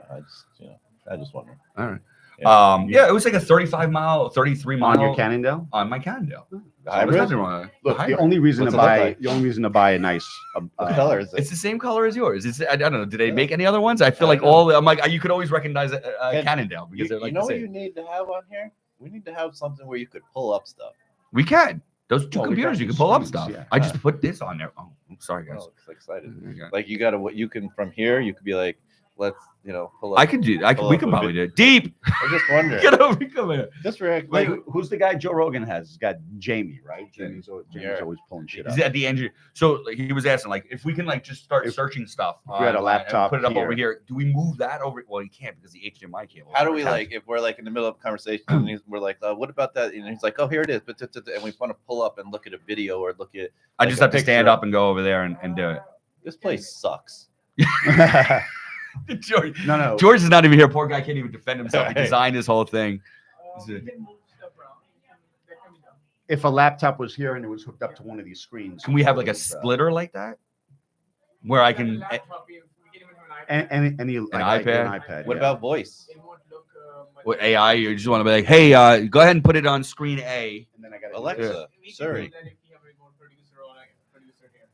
I just wonder. All right. Yeah. Yeah, it was like a 35 mile, 33 mile On your Cannondale? on my Cannondale. The So there's hybrid? nothing wrong with it. Look, Hybrid. the only reason What's to it look buy like? the only reason to buy a nice What color is it? It's the same color as yours. I don't know. Did they Yeah. make any other ones? I feel I like don't know. all. I'm like, you could always recognize a And Cannondale because they're like you know the what same. you need to have on here? We need to have something where you could pull up stuff. We can. Those two Well, we computers, got you can these pull up screens, stuff. yeah. I just put this on there. Oh, I'm sorry, guys. Oh, it's excited. Okay. Like you gotta what you can from here. You could be like, let's pull up. I could do. I could. pull We up could a probably bit. do it. Deep. I'm just wondering. Get over. Come here. Just react. Like, Like, who's the guy Joe Rogan has? He's got Jamie, right? Jamie's Yeah. always pulling shit Is up. it at the end? So like, he was asking, like, if we can like just start If- searching stuff. if we had a online and laptop put it up here. over here. Do we move that over? Well, you can't because the HDMI cable. how do we attached. like if we're like in the middle of a conversation and we're like, what about that? And he's like, oh, here it is. And we want to pull up and look at a video or look at. I like just a have to stand picture. up and go over there and do it. This place sucks. George, No. George is not even here. Poor guy can't even defend himself. He Right. designed this whole thing. We can move stuff around. That can be done. If a laptop was here and it was hooked up to one of these screens, Can we have like a it was, splitter like that, where I can? Laptop, we can even have an iPad. and any like iPad? an iPad. What yeah. about voice? It won't look much With better. AI, you just want to be like, hey, go ahead and put it on screen A. And then I got Alexa, We can Siri. do that if we have a remote producer or like a producer here.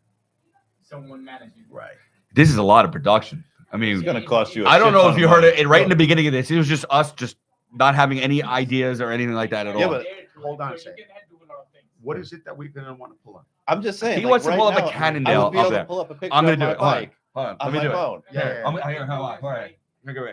Someone managing. Right. This is a lot of production. I mean, It's gonna cost you. I don't know if you heard it right in the Look, beginning of this. It was just us just not having any ideas or anything like that at all. Yeah, but hold on a You second. can do a lot of things. What is it that we're gonna want to pull up? I'm just saying. He like, wants to right pull up a now, Cannondale I would be up able there. to pull up a picture I'm gonna of do my it. Hold on. bike Hold on. on Let me my do it. phone. Yeah. Here, hold on. All right.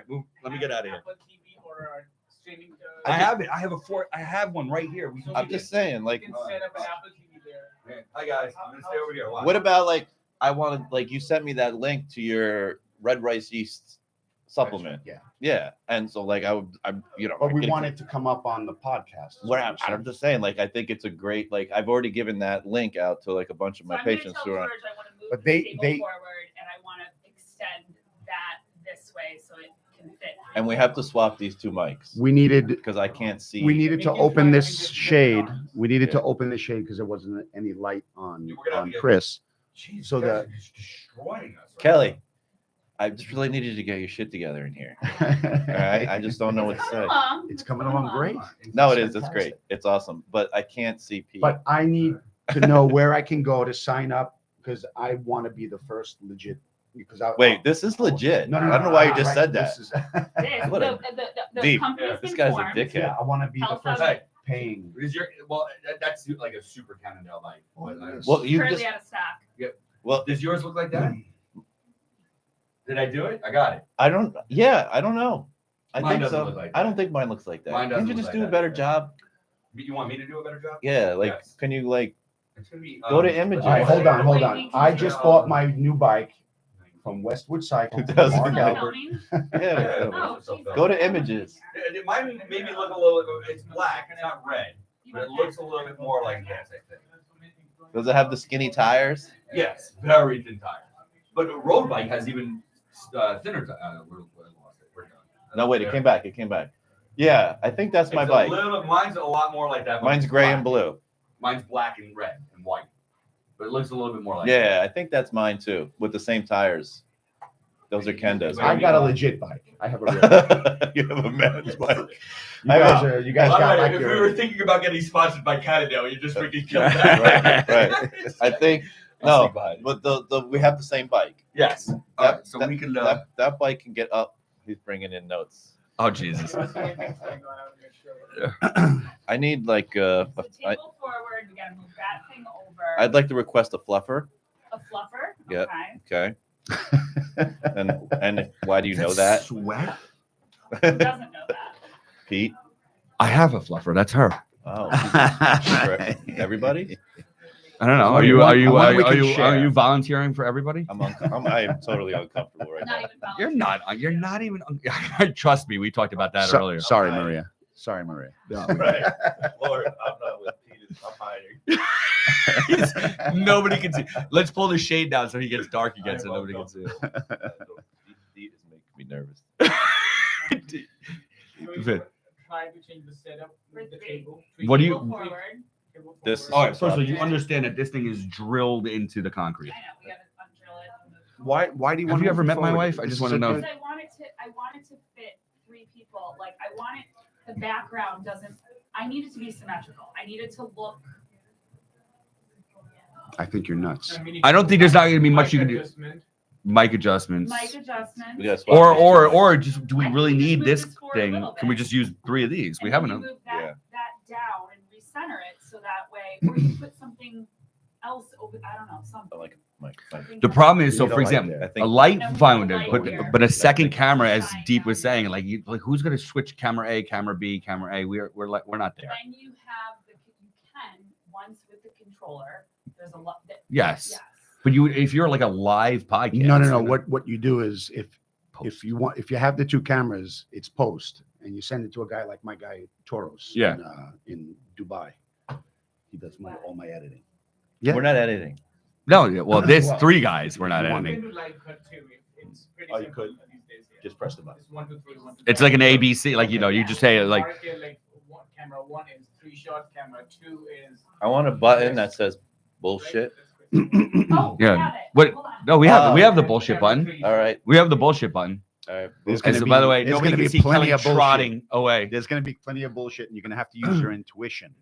Move. Let me get out of here. Apple TV or streaming. I have it. I have one right here. We can I'm just saying, You like, can set up an Apple TV there. Hi guys. I'm gonna stay over here. what about like I wanted like you sent me that link to your red rice yeast supplement. Yeah. Yeah, and so like I'm But I we could- want it to come up on the podcast. is Where what I'm you're just saying, like I think it's a great like I've already given that link out to like a bunch of So my I'm gonna patients tell who are. George I want to move But the they- table they- forward, and I want to extend that this way so it can fit. And we have to swap these two mics We needed because I can't see. we needed to We can open try this and just shade. flip it on. We needed to Yeah. open the shade because there wasn't any light on We're gonna have to get- Chris. Jeez, So you guys the- are just destroying us. right Kelly, I just really needed to get your shit together in here. All right, I just don't know what to say. It's coming along great. No, it is. It's fantastic. great. It's awesome. But I can't see Pete. But I need to know where I can go to sign up because I want to be the first legit. Because Wait, this is legit. No, I don't know why you just right, said this that. is- This, What a the deep- company's This been guy's a formed. dickhead. yeah, I want to be the Health first Hub paying. Is your that's like a super Cannondale bike. But, Well, you currently just out of stock. well, does yours look like that? Did I do it? I got it. I don't. Yeah, I don't know. I Mine think doesn't so. look like I that. don't think mine looks like that. Mine Can doesn't you look just like do a that. better job? You want me to do a better job? Yeah, like Yes. can you like It's gonna be, Go to um, images. All right, hold on, hold Wait, on. we I can just do- bought my new bike from Westwood Cycle. It doesn't Mark matter. Albert. yeah, Oh, geez. go to images. Mine maybe look a little. It's black. It's not red, but it looks a little bit more like this. I think. Does it have the skinny tires? Yes, very thin tires. But a road bike has even thinner tires. We're lost it. We're done. No, wait, it came back. It came back. Yeah, I think that's my It's bike. Mine's a lot more like that. but Mine's it's gray black. and blue. Mine's black and red and white, but it looks a little bit more like. Yeah, I think that's mine too, with the same tires. Those are Kenda's. I got a legit bike. I have a real bike. You have a man's bike. You guys By the got way, like if your. we were thinking about getting sponsored by Cannondale, you just freaking killed Right, that. right. I think no, but the we have the same bike. Yes. All That- right, so that- we can. That bike can get up. He's bringing in notes. Oh Jesus. I need like So table forward, we gotta move that thing over. I'd like to request a fluffer. A fluffer. Yep. Okay. Okay. And why do you know that, Sweat. Who doesn't know that? Pete? I have a fluffer. That's her. Oh, for everybody? I don't know. Well, Are you one- are you one are, we are can you are share. you volunteering for everybody? I am totally uncomfortable right Not now. even You're volunteer. not. You're not even. Trust me. We talked about that So- earlier. Sorry, Okay. Maria. Sorry, Maria. Right. Lord, I'm not with Pete. I'm hiding. Nobody can see. Let's pull the shade down so he gets dark again, so nobody can see it. Pete is making me nervous. Try to change the setup with the table. What do you- Table forward. This- All right. First of all, you understand that this thing is drilled into the concrete. I know, we gotta undrill it and move Why do you want? Have you ever met my wife? I just want to know. Because I wanted to fit 3 people. Like I wanted the background doesn't. I needed to be symmetrical. I needed to look. I think you're nuts. I don't think there's not going to be much you can do. Adjustment. Mic adjustments. Mic adjustment. We gotta swap these two. Or just do we I really think we need just this move this forward a thing? little Can we bit. just use 3 of these? We And have then you enough. move that, Yeah. that down and recenter it so that way, or you put something else over. I don't know, something. I like it. Mike. Something The else. problem is, You so need for a light example, there. I think a light No, fine no with light it, here. but a second That's camera, as Shine Deep down was here. saying, like who's going to switch camera A, camera B, camera A? We're not there. Then you have you can once with the controller. There's a lot. Yes. Yes. But if you're like a live podcast, No. you're not- What you do is if you have the 2 cameras, it's post, and you send it to a guy like my guy Toros. Yeah. In Dubai, he does all my editing. We're not editing. No, yeah, well, there's Well, 3 guys. We're not you want You editing. can do live cut too. It's pretty Oh, you simple could? these days. Yeah. Just press the button. It's 1, 2, 3, 1, 2, It's 3. like an ABC, like you just say like Mark it like camera 1 is 3 shots, camera 2 is. I want a button that says bullshit. Oh, Yeah. we have it. What- Hold on. no, we have the Camera bullshit 3 button. All right. We have the bullshit button. All right. There's And gonna so, be- by the way, there's nobody gonna can be see plenty Kelly of bullshit. trotting away. There's going to be plenty of bullshit, and you're going to have to use your intuition.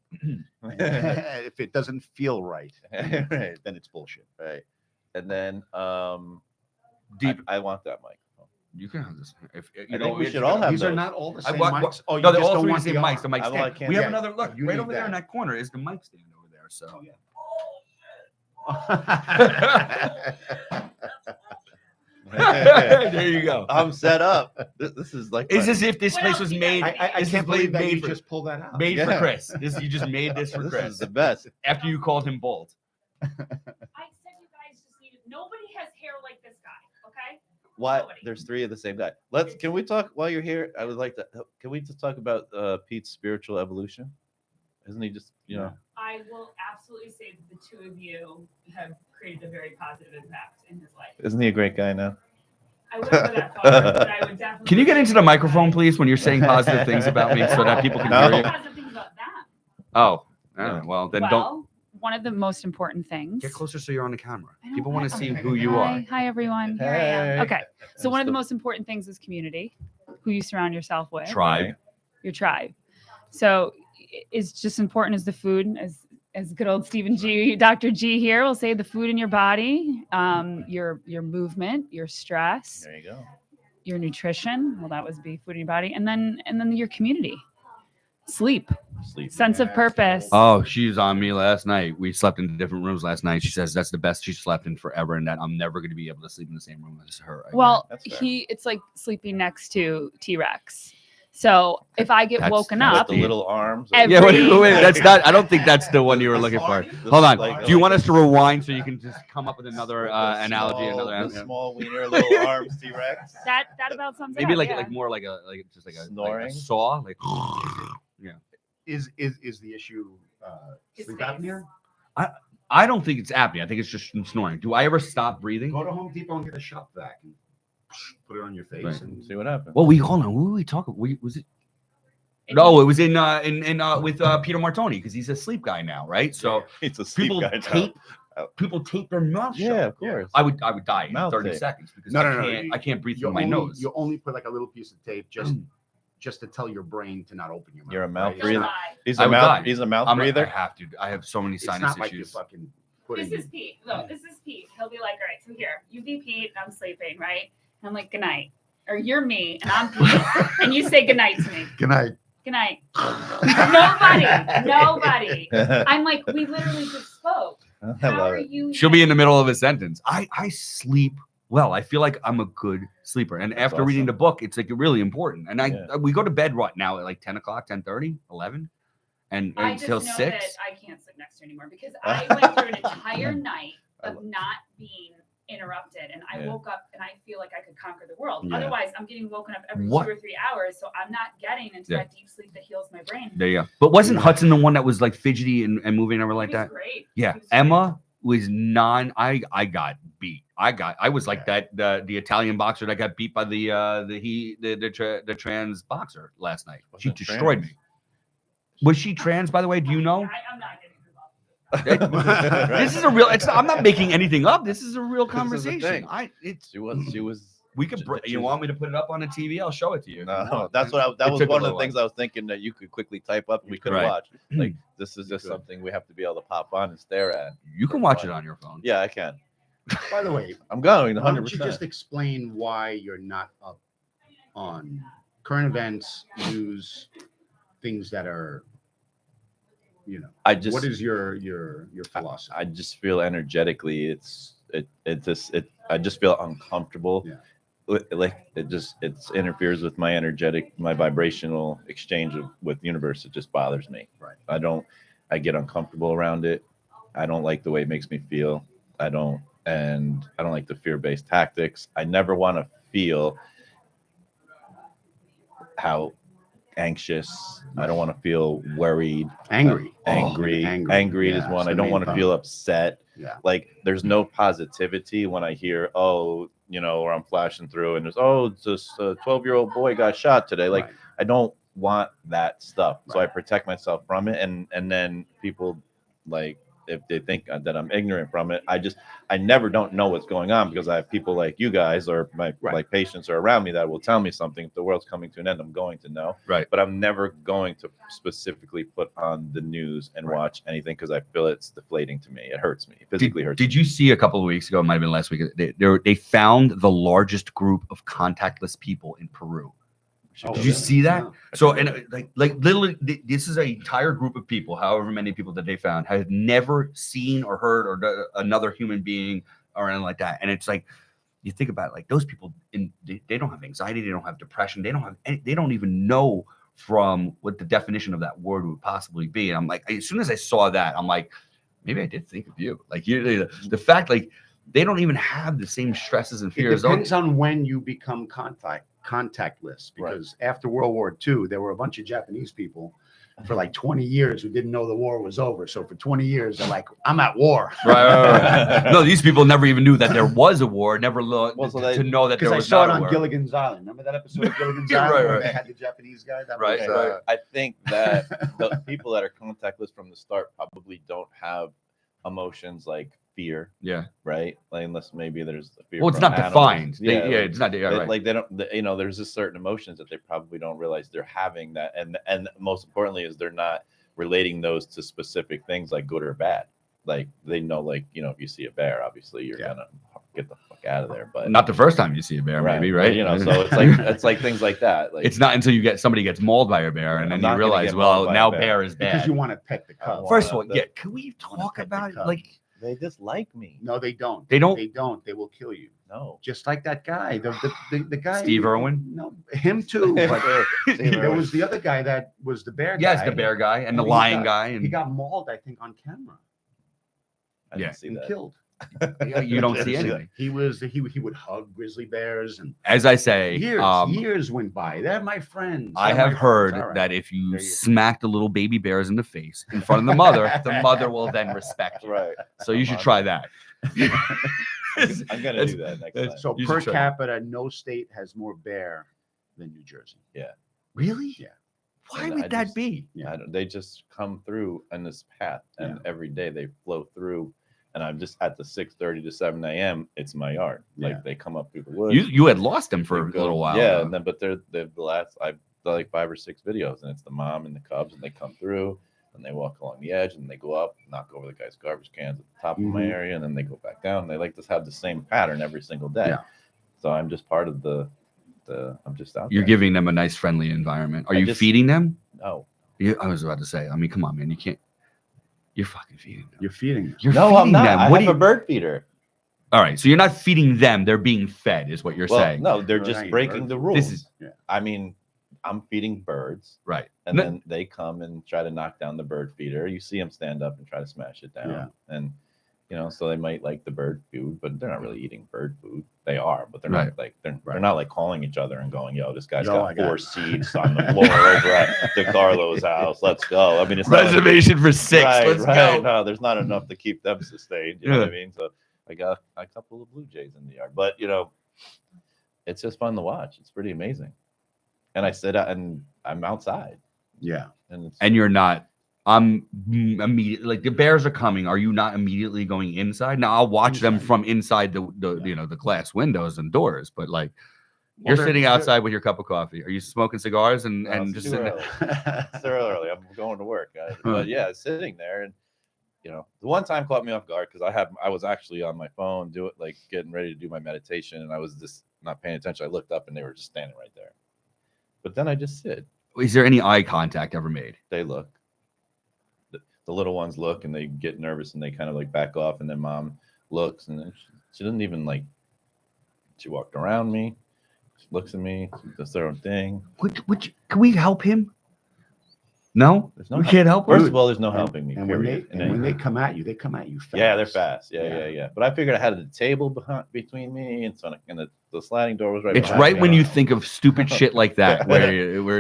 If it doesn't feel right, Right. then it's bullshit. Right. And then Deep. I want that mic. You can have this. If you I know, think we if should you- all have These are those. not all the I same want- mics. Oh, you No, they're just all don't 3 want the same the mics. arm. The mic I stand. can't We have see it. another look You right need over there in that. that corner is the mic stand over there. So Oh, yeah. there you go. I'm set up. This is like It's my- as if this What place else was you made. got? I This can't is believe that made you for- just pulled that out. made for Yeah. Chris. You just made this for this Chris is the best. after you called him bold. I said you guys just needed. Nobody has hair like this guy. Okay. Why? Nobody. There's 3 of the same guy. Can we talk while you're here? I would like to. Can we just talk about Pete's spiritual evolution? Isn't he just I will absolutely say that the 2 of you have created a very positive impact in his life. Isn't he a great guy now? I wouldn't go that far, but I would definitely. Can you get into the say microphone, that. please, when you're saying positive things about me, so that people can No. hear you? Positive things about them. Oh, all right, well then don't Well, one of the most important things. get closer so you're on the camera. I don't- People want to see okay. who you Hi, are. Hi, everyone. Here I am. Hey. Okay. So one of the Still- most important things is community, who you surround yourself with, Tribe. your tribe. So it's just important as the food, as good old Stephen G, Dr. G here will say, the food in your body, your movement, your stress, There you go. your nutrition. Well, that would be food in your body, and then your community, sleep, Sleep. sense of purpose. Oh, she's on me last night. We slept in different rooms last night. She says that's the best she slept in forever, and that I'm never going to be able to sleep in the same room as her. again. Well, That's fair. it's like sleeping next to T-Rex. So if I get That's- woken that's up, The little arms. Every- yeah, wait, that's not. I don't think that's the one you were looking for. This Hold is on. like- Do you like want a- us to rewind so you can just come up with another the analogy? small- Another the small wiener, little arms, T-Rex. that about sums it maybe up, like yeah. like more like a just like a Snoring? saw. Like Is the issue His sleep face. apnea? I don't think it's apnea. I think it's just snoring. Do I ever stop breathing? Go to Home Depot and get a shop vac and put it on your face. Right. And See what happens. Well, hold on. What were we talking? Was it? No, it was in with Peter Martoni because he's a sleep guy now, right? So it's a sleep people guy now. tape people tape their mouth shut. Yeah, of course. I would die in Mouth 30 tape. seconds because No, I can't breathe through my nose. You only put like a little piece of tape just to tell your brain to not open your mouth. You're a mouth right? He'll It's breather. not- die. He's I a would mouth. die. He's a mouth I breather. have to. I have so many It's sinus not like you're issues. fucking putting. This is Pete. Look, this is Pete. He'll be like, all right, so here, you be Pete, and I'm sleeping, right? And I'm like, good night. Or you're me, and I'm Pete, and you say good night to me. Good night. Good night. Nobody. I'm like, we literally just spoke. I How love are it. you? She'll be in the middle of a sentence. I sleep well. I feel like I'm a good sleeper. And That's after reading awesome. the book, it's like really important. And Yeah. we go to bed right now at like 10 o'clock, 10:30, 11, and I just until know 6. that I can't sit next to her anymore because I went through an entire night I of not being interrupted, and I Yeah. woke up and I feel like I could conquer the world. Yeah. Otherwise, I'm getting woken up every What? 2 or 3 hours, so I'm not getting into Yeah. that deep sleep that heals my brain. There you go. But wasn't Hudson the one that was like fidgety and moving over like He was that? Great. Yeah. He was Emma was I got beat. I was like that the Italian boxer that got beat by the trans boxer last night. She Wasn't destroyed trans. me. Was she trans, by the way? Do you know? I'm not getting involved with this This is a real. I'm not making anything up. This is a real This is the conversation. thing. She was. We could. she You was- want me to put it up on the TV? I'll show it to you. No, that's what that It was took a one of the little things I was thinking that you could quickly type up and we could Right. watch. Like this is just could. something we have to be able to pop on and stare at. You can watch it on your phone. Yeah, I can. By the way, I'm going why 100. don't you just explain why you're not up on current events, news, things that are, I just what is your philosophy? I just feel energetically I just feel uncomfortable. Yeah. Like it interferes with my my vibrational exchange with the universe. It just bothers me. Right. I get uncomfortable around it. I don't like the way it makes me feel. I don't like the fear-based tactics. I never want to feel how anxious. I don't want to feel worried. Angry. Angry is Yeah, one. it's I the don't main want to problem. feel upset. Yeah. Like there's no positivity when I hear, or I'm flashing through and there's, this 12-year-old boy got shot today. Like Right. I don't want that stuff. So I Right. protect myself from it. And then people, like, if they think that I'm ignorant from it, I never don't know what's going on because I have people like you guys or my Right. like patients are around me that will tell me something. If the world's coming to an end, I'm going to know. Right. But I'm never going to specifically put on the news and Right. watch anything because I feel it's deflating to me. It hurts me. It physically hurts me. Did you see a couple of weeks ago? It might have been last week. They found the largest group of contactless people in Peru. Oh, Did you really? see that? No. So, and like literally, this is an entire group of people, however many people that they found, had never seen or heard or another human being or anything like that. And it's like, you think about it, like those people, they don't have anxiety, they don't have depression, they don't even know from what the definition of that word would possibly be. And I'm like, as soon as I saw that, I'm like, maybe I did think of you. Like the fact, like they don't even have the same stresses and It fears. depends on when you become contactless, Right. because after World War II, there were a bunch of Japanese people for like 20 years who didn't know the war was over. So for 20 years, they're like, I'm at war. Right. No, these people never even knew that there was a war. Never looked Well, so to know that there Because I was saw not it a on war. Gilligan's Island. Remember that episode of Gilligan's Yeah, Island right, where right. they had the Japanese guy? That Right, was, right. I think that the people that are contactless from the start probably don't have emotions like fear, Yeah. right? Like unless maybe there's a fear. Well, it's from not animals. defined. Yeah, Yeah, like, it's not. Yeah, right. like they don't. There's just certain emotions that they probably don't realize they're having that, and most importantly is they're not relating those to specific things like good or bad. Like they know, like if you see a bear, obviously you're gonna get the fuck out of there. But Not the first time you see a bear, maybe, right? So it's like things like that. Like It's not until somebody gets mauled by a bear, and I'm then not you gonna realize, get well, mauled by a now bear. bear is because bad. you want to pet the cub. First of all, the- yeah, can we talk pet the about it? cub. Like, they dislike me. No, they don't. They don't? They don't. They will kill you. No. Just like that guy. The guy. Steve Irwin? No, him too. But Steve there Irwin. was the other guy that was the bear guy. yes, the bear guy and the he lion got- guy, He and got mauled, I think, on camera I didn't Yeah. see and that. killed. you don't see See that. anything. He would hug grizzly bears, and As I say, years went by. They're my friends. I They're have my heard friends. All right. that if you There you go. smack the little baby bears in the face in front of the mother will then respect you. Right. So you should try that. I'm gonna do that next time. So You per should try. capita, no state has more bear than New Jersey. Really? Yeah. Why And would I that just- be? Yeah. They just come through in this path, and every day they flow through. And I'm just at the 6:30 to 7 a.m. It's my yard. Like Yeah. they come up through the woods. You had lost them for they a little go- while. Yeah, though. and then but they're the last. I've done like 5 or 6 videos, and it's the mom and the cubs, and they come through, and they walk along the edge, and they go up, knock over the guy's garbage cans at the top of my Mhm. area, and then they go back down. They like to have the same pattern every single day. Yeah. So I'm just part of the. I'm just out. You're there. giving them a nice, friendly environment. Are I you just- feeding them? No. I was about to say. I mean, come on, man. You can't. You're fucking feeding them. You're feeding them. You're No, feeding I'm not. them. I What have do a you? bird feeder. All right, so you're not feeding them; they're being fed, is what you're Well, saying. no, they're No, just that ain't breaking bird the feed. rules. This is I mean, I'm feeding birds, right. and No- then they come and try to knock down the bird feeder. You see them stand up and try to smash it down, Yeah. and so they might like the bird food, but they're not really eating bird food. They are, but they're Right. not like they're Right. not like calling each other and going, "Yo, this guy's Yo, I got got 4 it." seeds on the floor over at DeCarlo's house. Let's go." I mean, it's not like- Reservation for 6. Right, Let's right. go. No, there's not enough to keep them sustained. You know what I Yeah. mean? So I got a couple of blue jays in the yard, but it's just fun to watch. It's pretty amazing. And I sit out and I'm outside, Yeah. and it's And you're not I'm immediately like the bears are coming. Are you not immediately going inside? Now I'll watch them Inside. from inside the the glass windows and doors, but like Well, you're they're- sitting they're- outside with your cup of coffee. Are you smoking cigars and No, it's just too sitting early. It's too early. I'm going to work. But yeah, sitting there and the one time caught me off guard because I was actually on my phone getting ready to do my meditation, and I was just not paying attention. I looked up and they were just standing right there. But then I just sit. Is there any eye contact ever made? They look. The little ones look and they get nervous and they kind of like back off, and then mom looks and then she doesn't even like. She walked around me. She looks at me. She does her own thing. Can we help him? No, There's no we help. can't help First him. of all, there's no helping me. And when period, in they anything. come at you, they come at you fast. Yeah, they're fast. Yeah. Yeah. But I figured I had a table between me and so, and the sliding door was right. It's behind right me. when you think of stupid shit like that, where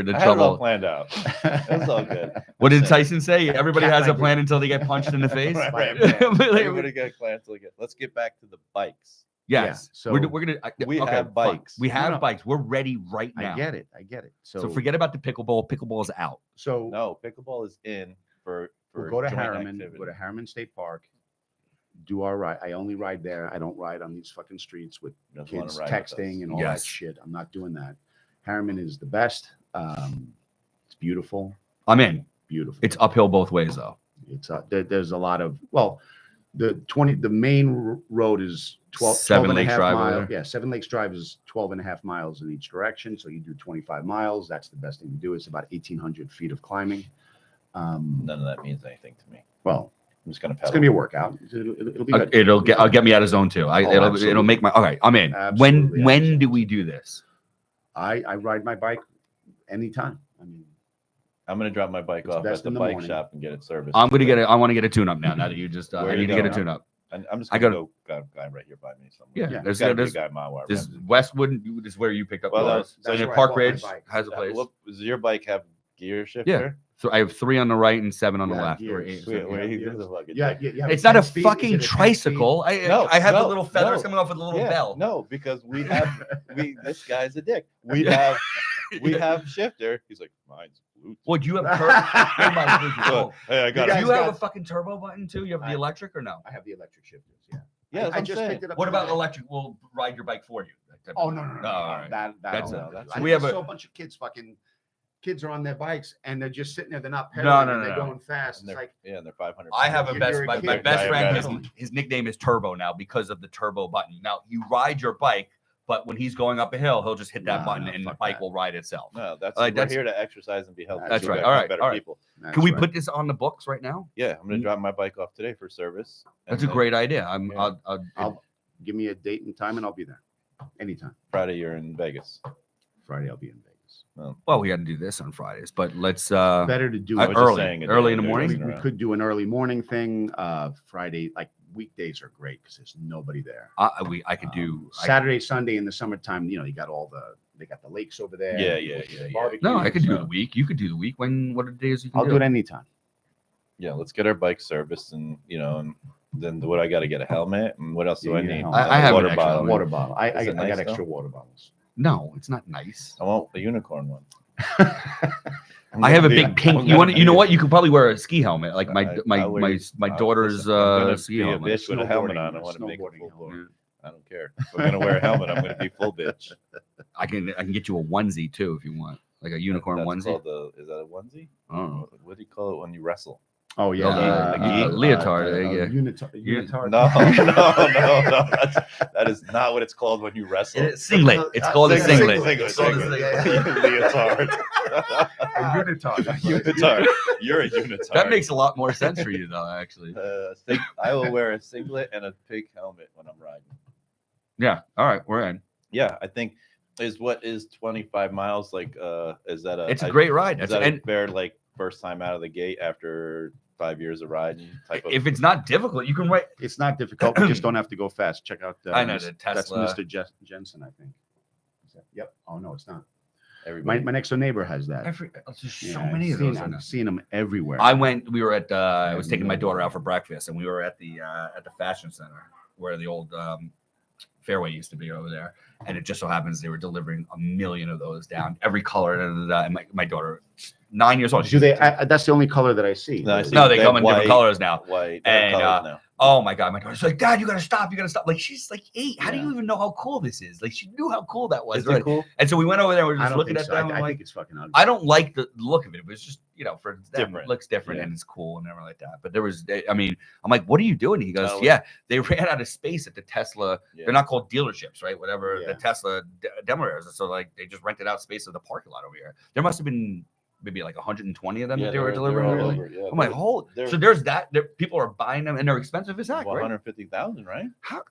the I had it all trouble. planned out. It was all good. What did Tyson say? Everybody Cat has a like plan until they get punched in the face. Right. Everybody got a plan until let's get back to the bikes. Yes. so we're gonna. we okay, have fine. bikes. We have No. bikes. We're ready right now. I get it. So forget about the pickleball. Pickleball's out. So No, pickleball is in for we'll go to joint Harriman. activity. Go to Harriman State Park. Do our ride. I only ride there. I don't ride on these fucking streets with Doesn't wanna kids ride with texting us. and all Yes. that shit. I'm not doing that. Harriman is the best. It's beautiful. I'm in. Beautiful. It's uphill both ways though. It's there's a lot of the main road is 12 Seven 12 and a Lakes half Drive over miles. there? Yeah, Seven Lakes Drive is 12 and a half miles in each direction. So you do 25 miles. That's the best thing to do. It's about 1,800 feet of climbing. None of that means anything to me. Well, I'm just gonna pedal. it's gonna be a workout. It'll be good. I'll get me out of zone too. It'll absolutely. make my. All right, I'm in. Absolutely, When do we do this? I ride my bike anytime. I mean, I'm gonna drop my bike It's off best at the in the bike morning. shop and get it serviced. I'm gonna get it. I want to get a tune up now. Now that you just, Where I you need to get a going? tune up. And I'm just I gonna gotta- go guy right here by me somewhere. Yeah, Yeah. there's Gotta be a there's guy a mile where I this rent. Westwood is where you picked up. Well, yours. that's So where I Park bought my Ridge bike. has a place. Does your bike have gear shifter? So I have 3 on the right and 7 on the Yeah, left. gears. Or 8. Wait, Yeah, wait, yeah. this is a fucking yeah, dick. yeah. It's not a 10 speed? fucking Is it a 10 tricycle. No, I have the no, little feathers no. coming off with a little Yeah, bell. no, because this guy's a dick. We have shifter. He's like, mine's Bluetooth. What do you have? Oh, Hey, I You got do guys you it. have a got- fucking turbo button too? You have the I- electric or no? I have the electric shifters. Yeah. Yeah, that's I what I'm just saying. picked it up. What about today. electric? We'll ride your bike for you. Oh no! all right. That That's I'll a- never do. that's- I we just have a- saw a bunch of kids are on their bikes and they're just sitting there. They're not No, pedaling. no, and no, they're no. going fast. And It's they're, like yeah, and they're 500. I have a You're best a my kid. best Yeah, friend. yeah. His nickname is Turbo now because of the turbo button. Now you ride your bike, but when he's going up a hill, he'll just hit that No, button no, and the fuck bike that. will ride itself. No, that's Like, we're that's- here to exercise and be healthy. That's so right. we All become right, better all right. people. that's Can we right. put this on the books right now? Yeah, I'm gonna drop my bike off today for service. That's a and then great idea. I'm. Yeah. I'll give me a date and time and I'll be there anytime. Friday you're in Vegas. Friday I'll be in Vegas. Well, we got to do this on Fridays, but let's. Better to do I it was just early, saying, early in the they're morning. doing We could do an early morning thing. Friday, like weekdays are great because there's nobody there. I could do. Saturday, Sunday in the summertime. You know, you got they got the lakes over there. Yeah, You yeah, can yeah, yeah. barbecue, No, I could do so the week. You could do the week. What are the days you can I'll do it anytime. Yeah, let's get our bike serviced and and then what I got to get a helmet and what else do Yeah, I you need a need? helmet. I have an water extra bottle. helmet. Water bottle. I Is it got nice, extra though? water bottles. No, it's not nice. I want a unicorn one. I have a big pink. You want? You know what? You could probably wear a ski helmet, like my I'll wear- daughter's listen, I'm gonna ski be a helmet. bitch with a helmet on. I Snowboarding- want to make a snowboarding full helmet. board. I don't care. If I'm gonna wear a helmet, I'm gonna be full bitch. I can get you a onesie too if you want, like a unicorn That's onesie. called is that a onesie? I don't know. What do you call it when you wrestle? Oh yeah, leotard, yeah. Unitard. No, no. That is not what it's called when you wrestle. Singlet. It's called a singlet. Singlet. It's called a Singlet. singlet. Leotard. Unitard. Unitard. You're a unitard. That makes a lot more sense for you, though. Actually. I will wear a singlet and a pig helmet when I'm riding. Yeah. All right. We're in. Yeah, I think is 25 miles like is that a It's a great ride. is That's that and a fair like first time out of the gate after 5 years of riding type of if it's not difficult, you can write. It's not difficult. You just don't have to go fast. Check out. I know Mis- the That's Tesla. Mr. Jensen, I think. Yep. Oh no, it's not. everybody. My next door neighbor has that. There's so Yeah, many of I've those. seen- I know. I've seen them everywhere. We were at. I was have taking my no daughter idea. out for breakfast, and we were at the fashion center where the old Fairway used to be over there, and it just so happens they were delivering 1 million of those down, every color. And my daughter, 9 years old. Do they? That's the only color that I see. No, I see. No, they They come have in different white, colors now. White And, colors now. Oh my God, my daughter's like, Dad, you gotta stop, you gotta stop. Like she's like 8. How do Yeah. you even know how cool this is? Like she knew how cool that was. Is right? it cool? And so we went over there. We're I just don't looking think at so. them. I I'm like, think it's fucking ugly. I don't like the look of it, but it's just, for them, Different. it looks different Yeah. and it's cool and everything like that. But there was, I mean, I'm like, what are you doing? He goes, Oh, yeah, they ran out of space at the Tesla. Yeah. They're not called dealerships, right? Whatever Yeah. the Tesla demo areas. So like they just rented out space of the parking lot over here. There must have been maybe like 120 of them that they were delivering. all Really? over, yeah. I'm like, hold. they're- So there's that. There, people are buying them and they're expensive as heck, right? 150,000, right? How?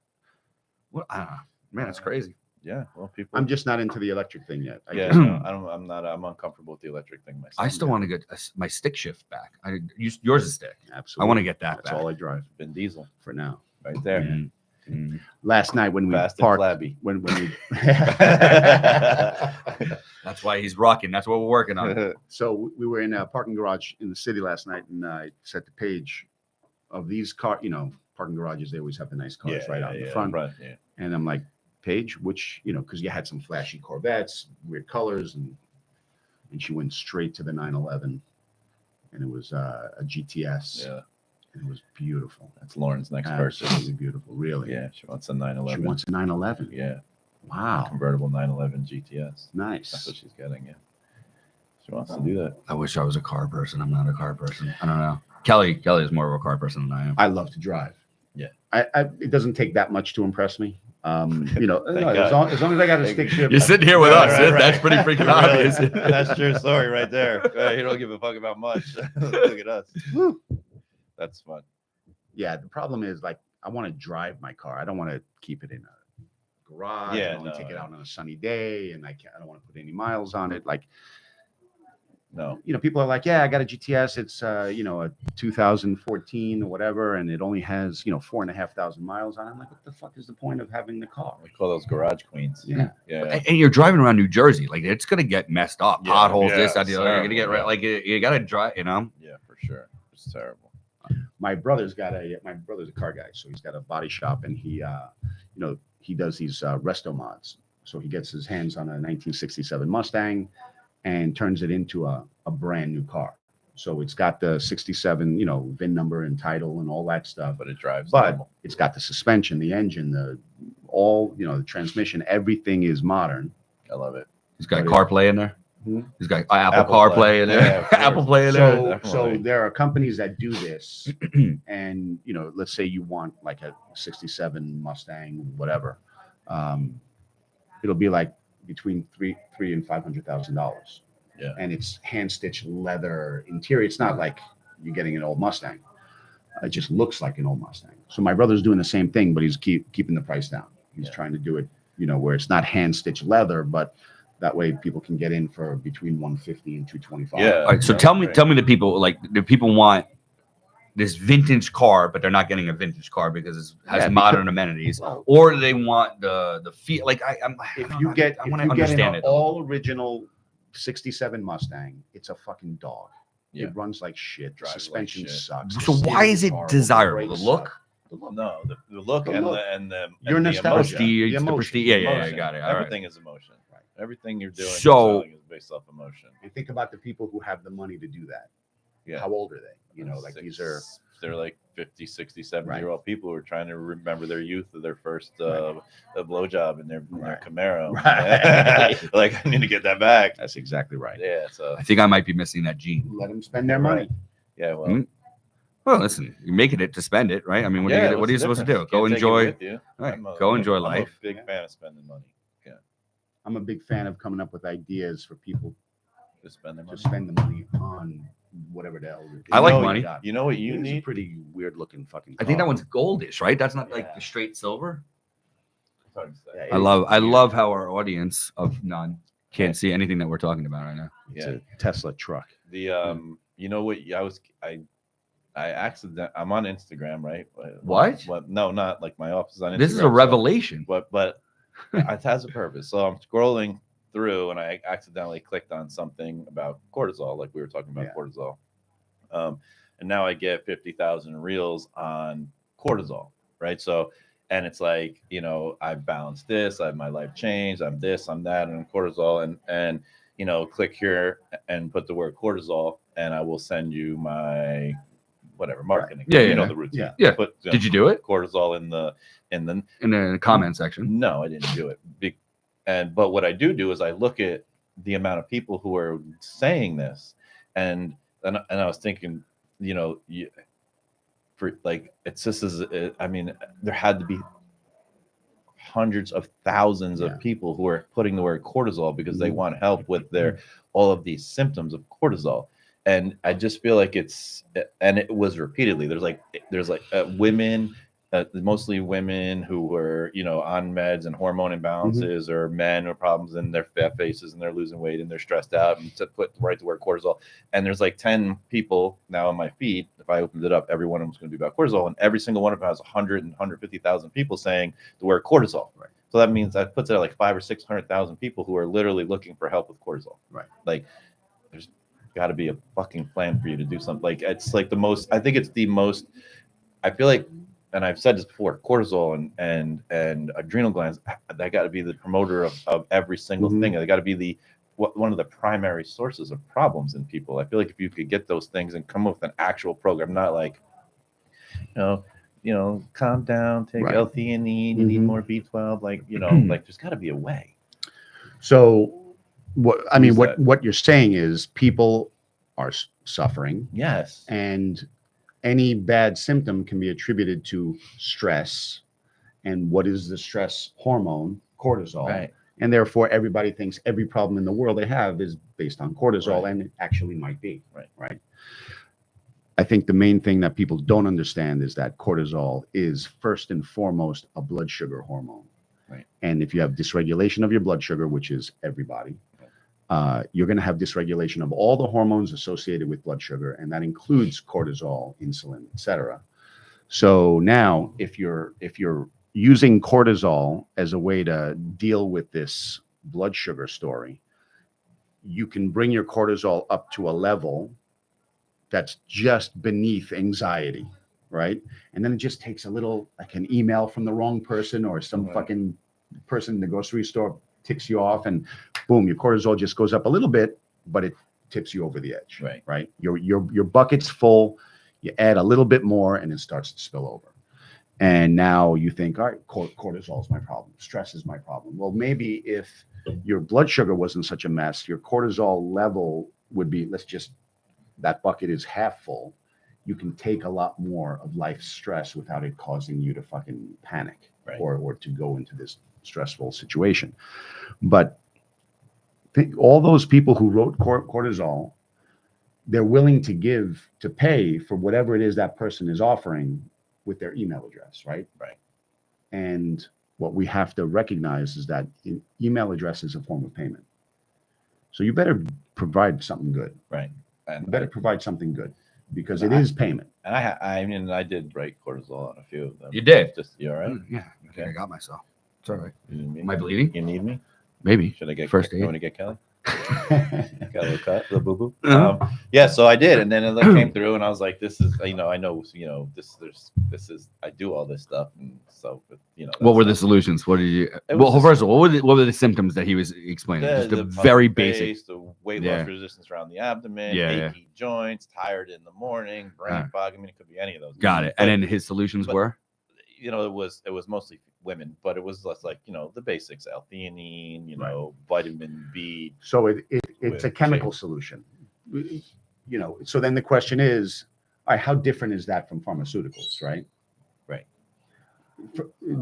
Well, I don't know. Man, it's crazy. Yeah. Well, people. I'm just not into the electric thing yet. I Yeah. guess. No, I'm not. I'm uncomfortable with the electric thing myself. I still want to get my stick shift back. Yours is stick. Absolutely. I want to get that That's back. all I drive Vin Diesel for now. right there. Mhm. Mhm. Last night when we Fast and parked, flabby. when we That's why he's rocking. That's what we're working on. so we were in a parking garage in the city last night, and I set the page of these parking garages. They always have the nice cars right out in the front. Yeah. And I'm like, Paige, which because you had some flashy Corvettes, weird colors, and she went straight to the 911, and it was a GTS. Yeah. And it was beautiful. That's Lauren's next Absolutely purchase. beautiful. Really. Yeah. She wants a She 911. wants a 911. Yeah. Wow. Convertible 911 GTS. That's Nice. what she's getting. Yeah. She wants to do that. I wish I was a car person. I'm not a car person. I don't know. Kelly is more of a car person than I am. I love to drive. Yeah. It doesn't take that much to impress me. Thank As God. long as I got a Thank stick you. shift. You're sitting here with Right, us. right, That's right. pretty freaking Really? obvious. That's your story right there. You don't give a fuck about much. Look at us. That's fun. Yeah, the problem is like I want to drive my car. I don't want to keep it in a garage. Yeah, I want to no, take it no. out on a sunny day, and I don't want to put any miles on it. Like No. people are like, yeah, I got a GTS. It's a 2014 or whatever, and it only has 4,500 miles on it. I'm like, what the fuck is the point of having the car? We call those garage queens. Yeah. Yeah. And you're driving around New Jersey, like it's gonna get messed up, Yeah, potholes, this, yeah, that, the other. You're gonna get terrible, like you gotta drive, Yeah, for sure. It's terrible. My brother's a car guy, so he's got a body shop, and he does these resto mods. So he gets his hands on a 1967 Mustang and turns it into a brand new car. So it's got the 67 VIN number and title and all that stuff, But it drives. but normal. it's got the suspension, the engine, the transmission, everything is modern. I love it. He's got But CarPlay in there. Hmm? He's got Apple Apple CarPlay Play. in Yeah, there. of course. Apple Play in there. So definitely. there are companies that do this, and let's say you want like a 67 Mustang, whatever. It'll be like between $300,000 and $500,000. Yeah. And it's hand stitched leather interior. It's not like you're getting an old Mustang. It just looks like an old Mustang. So my brother's doing the same thing, but he's keeping the price down. He's Yeah. trying to do it, where it's not hand stitched leather, but that way people can get in for between 150 and 225. Yeah. All right, so That's tell me great. the people, like, do people want this vintage car, but they're not getting a vintage car because it has Yeah, modern amenities, Well, or do they want the feel? Like I'm, if you get I if want you to get understand an it. all original 67 Mustang, it's a fucking dog. Yeah. It runs like shit. The Drives like suspension shit. sucks. So The why steering is it horrible, desirable? brakes The look? suck. The look. No, the look The and look. the Your and the nostalgia. emotion. Prestige, The the emotion. prestige. Yeah, Emotion. got it. All right. Everything is emotion. Right. Everything you're doing So- is based off emotion. And think about the people who have the money to do that. Yeah. How old are they? Like these are They're like 50, 60, 70 Right. year old people who are trying to remember their youth of their first Right. blowjob in their Right. Camaro. Right. Like, I need to get that back. that's exactly right. Yeah. So, I think I might be missing that gene. Let them spend their money. yeah. Well, Mm. Well, listen, you're making it to spend it, right? I mean, what yeah, are you what's the supposed to do? difference? Go Can't take it enjoy. with you. Right. I'm a- Go enjoy I'm life. a big Yeah. fan of spending money. I'm a big fan of coming up with ideas for people Just spend their to money. spend the money on whatever the hell. I like know, money. got. You know what you It is a need? pretty weird looking fucking. I think that car. one's goldish, right? That's not like Yeah. the straight silver. It's hard to say. Yeah, I love how our audience of none can't see anything that we're talking about right now. It's Yeah. a Tesla truck. The you know what? I'm on Instagram, right? What? No, not like my office is on Instagram. This is a so- revelation. but it has a purpose. So I'm scrolling through and I accidentally clicked on something about cortisol, like we were talking about Yeah. cortisol. And now I get 50,000 reels on cortisol, right? So, and it's like, you know, I've balanced this, I have my life changed, I'm this, I'm that, and cortisol, and you know, click here and put the word cortisol, and I will send you my whatever marketing. Yeah, you yeah, know yeah. the routine. Yeah. Put, Did you do it cortisol in in the comment section? No, I didn't do it. But what I do is I look at the amount of people who are saying this, and I was thinking, you know, for like it's just as I mean, there had to be hundreds of thousands of people who are putting the word cortisol because they want help with their all of these symptoms of cortisol. And I just feel like and it was repeatedly. There's like women, mostly women who were, you know, on meds and hormone imbalances, or men with problems in their fat faces and they're losing weight and they're stressed out, and to put right the word cortisol. And there's like 10 people now on my feed. If I opened it up, every one of them is going to be about cortisol, and every single one of them has 100 and 150,000 people saying the word cortisol. Right. So that means that puts it at like 500,000 or 600,000 people who are literally looking for help with cortisol. Right. Like, there's got to be a fucking plan for you to do something. Like, it's like the most. I think it's the most. I feel like, and I've said this before, cortisol and adrenal glands, that got to be the promoter of every single thing. They got to be one of the primary sources of problems in people. I feel like if you could get those things and come up with an actual program, not like, you know, calm down, take L-theanine, you need more B12, like, you know, like there's got to be a way. So, what you're saying is people are suffering. Yes. And any bad symptom can be attributed to stress. And what is the stress hormone? Cortisol. Right. And therefore, everybody thinks every problem in the world they have is based on cortisol, and it actually might be. Right. I think the main thing that people don't understand is that cortisol is first and foremost a blood sugar hormone. Right. And if you have dysregulation of your blood sugar, which is everybody, you're going to have dysregulation of all the hormones associated with blood sugar, and that includes cortisol, insulin, etc. So now, if you're using cortisol as a way to deal with this blood sugar story, you can bring your cortisol up to a level that's just beneath anxiety, right? And then it just takes a little, like an email from the wrong person, or some fucking person in the grocery store ticks you off, and boom, your cortisol just goes up a little bit, but it tips you over the edge. Right. Your bucket's full. You add a little bit more, and it starts to spill over. And now you think, all right, cortisol is my problem. Stress is my problem. Well, maybe if your blood sugar wasn't such a mess, your cortisol level would be, that bucket is half full. You can take a lot more of life's stress without it causing you to fucking panic or to go into this stressful situation. But all those people who wrote cortisol, they're willing to pay for whatever it is that person is offering with their email address, right? And what we have to recognize is that email address is a form of payment. So you better provide something good. And you better provide something good, because it is payment. And I did write cortisol on a few of them. You did? You all right? Yeah. I think I got myself. It's all right. Am I bleeding? You need me? Maybe. Should I get first aid? You want to get Kelly? Got a little cut, a little boo boo. Yeah, so I did, and then it came through, and I was like, "This is, I know, this is, I do all this stuff," and so, What were the solutions? What did you? Well, first of all, what were the symptoms that he was explaining? Just a very basic. The weight loss resistance around the abdomen, achy joints, tired in the morning, brain fog. I mean, it could be any of those. Got it. And then his solutions were? It was mostly women, but it was less like, the basics, L-theanine, vitamin B. So it's a chemical solution, so then the question is, all right, how different is that from pharmaceuticals, right?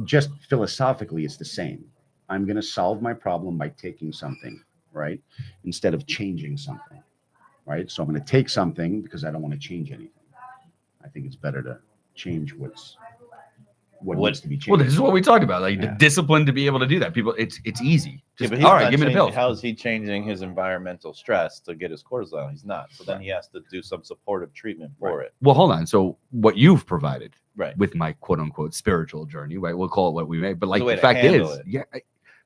Just philosophically, it's the same. I'm going to solve my problem by taking something, right? Instead of changing something, right? So I'm going to take something because I don't want to change anything. I think it's better to change what needs to be changed. Well, this is what we talked about, like the discipline to be able to do that. People, it's easy. Just, but all right, give me the pills. How is he changing his environmental stress to get his cortisol? He's not. So then he has to do some supportive treatment for it. Well, hold on. So what you've provided right. with my quote unquote spiritual journey, right? We'll call it what we may, but like the fact is,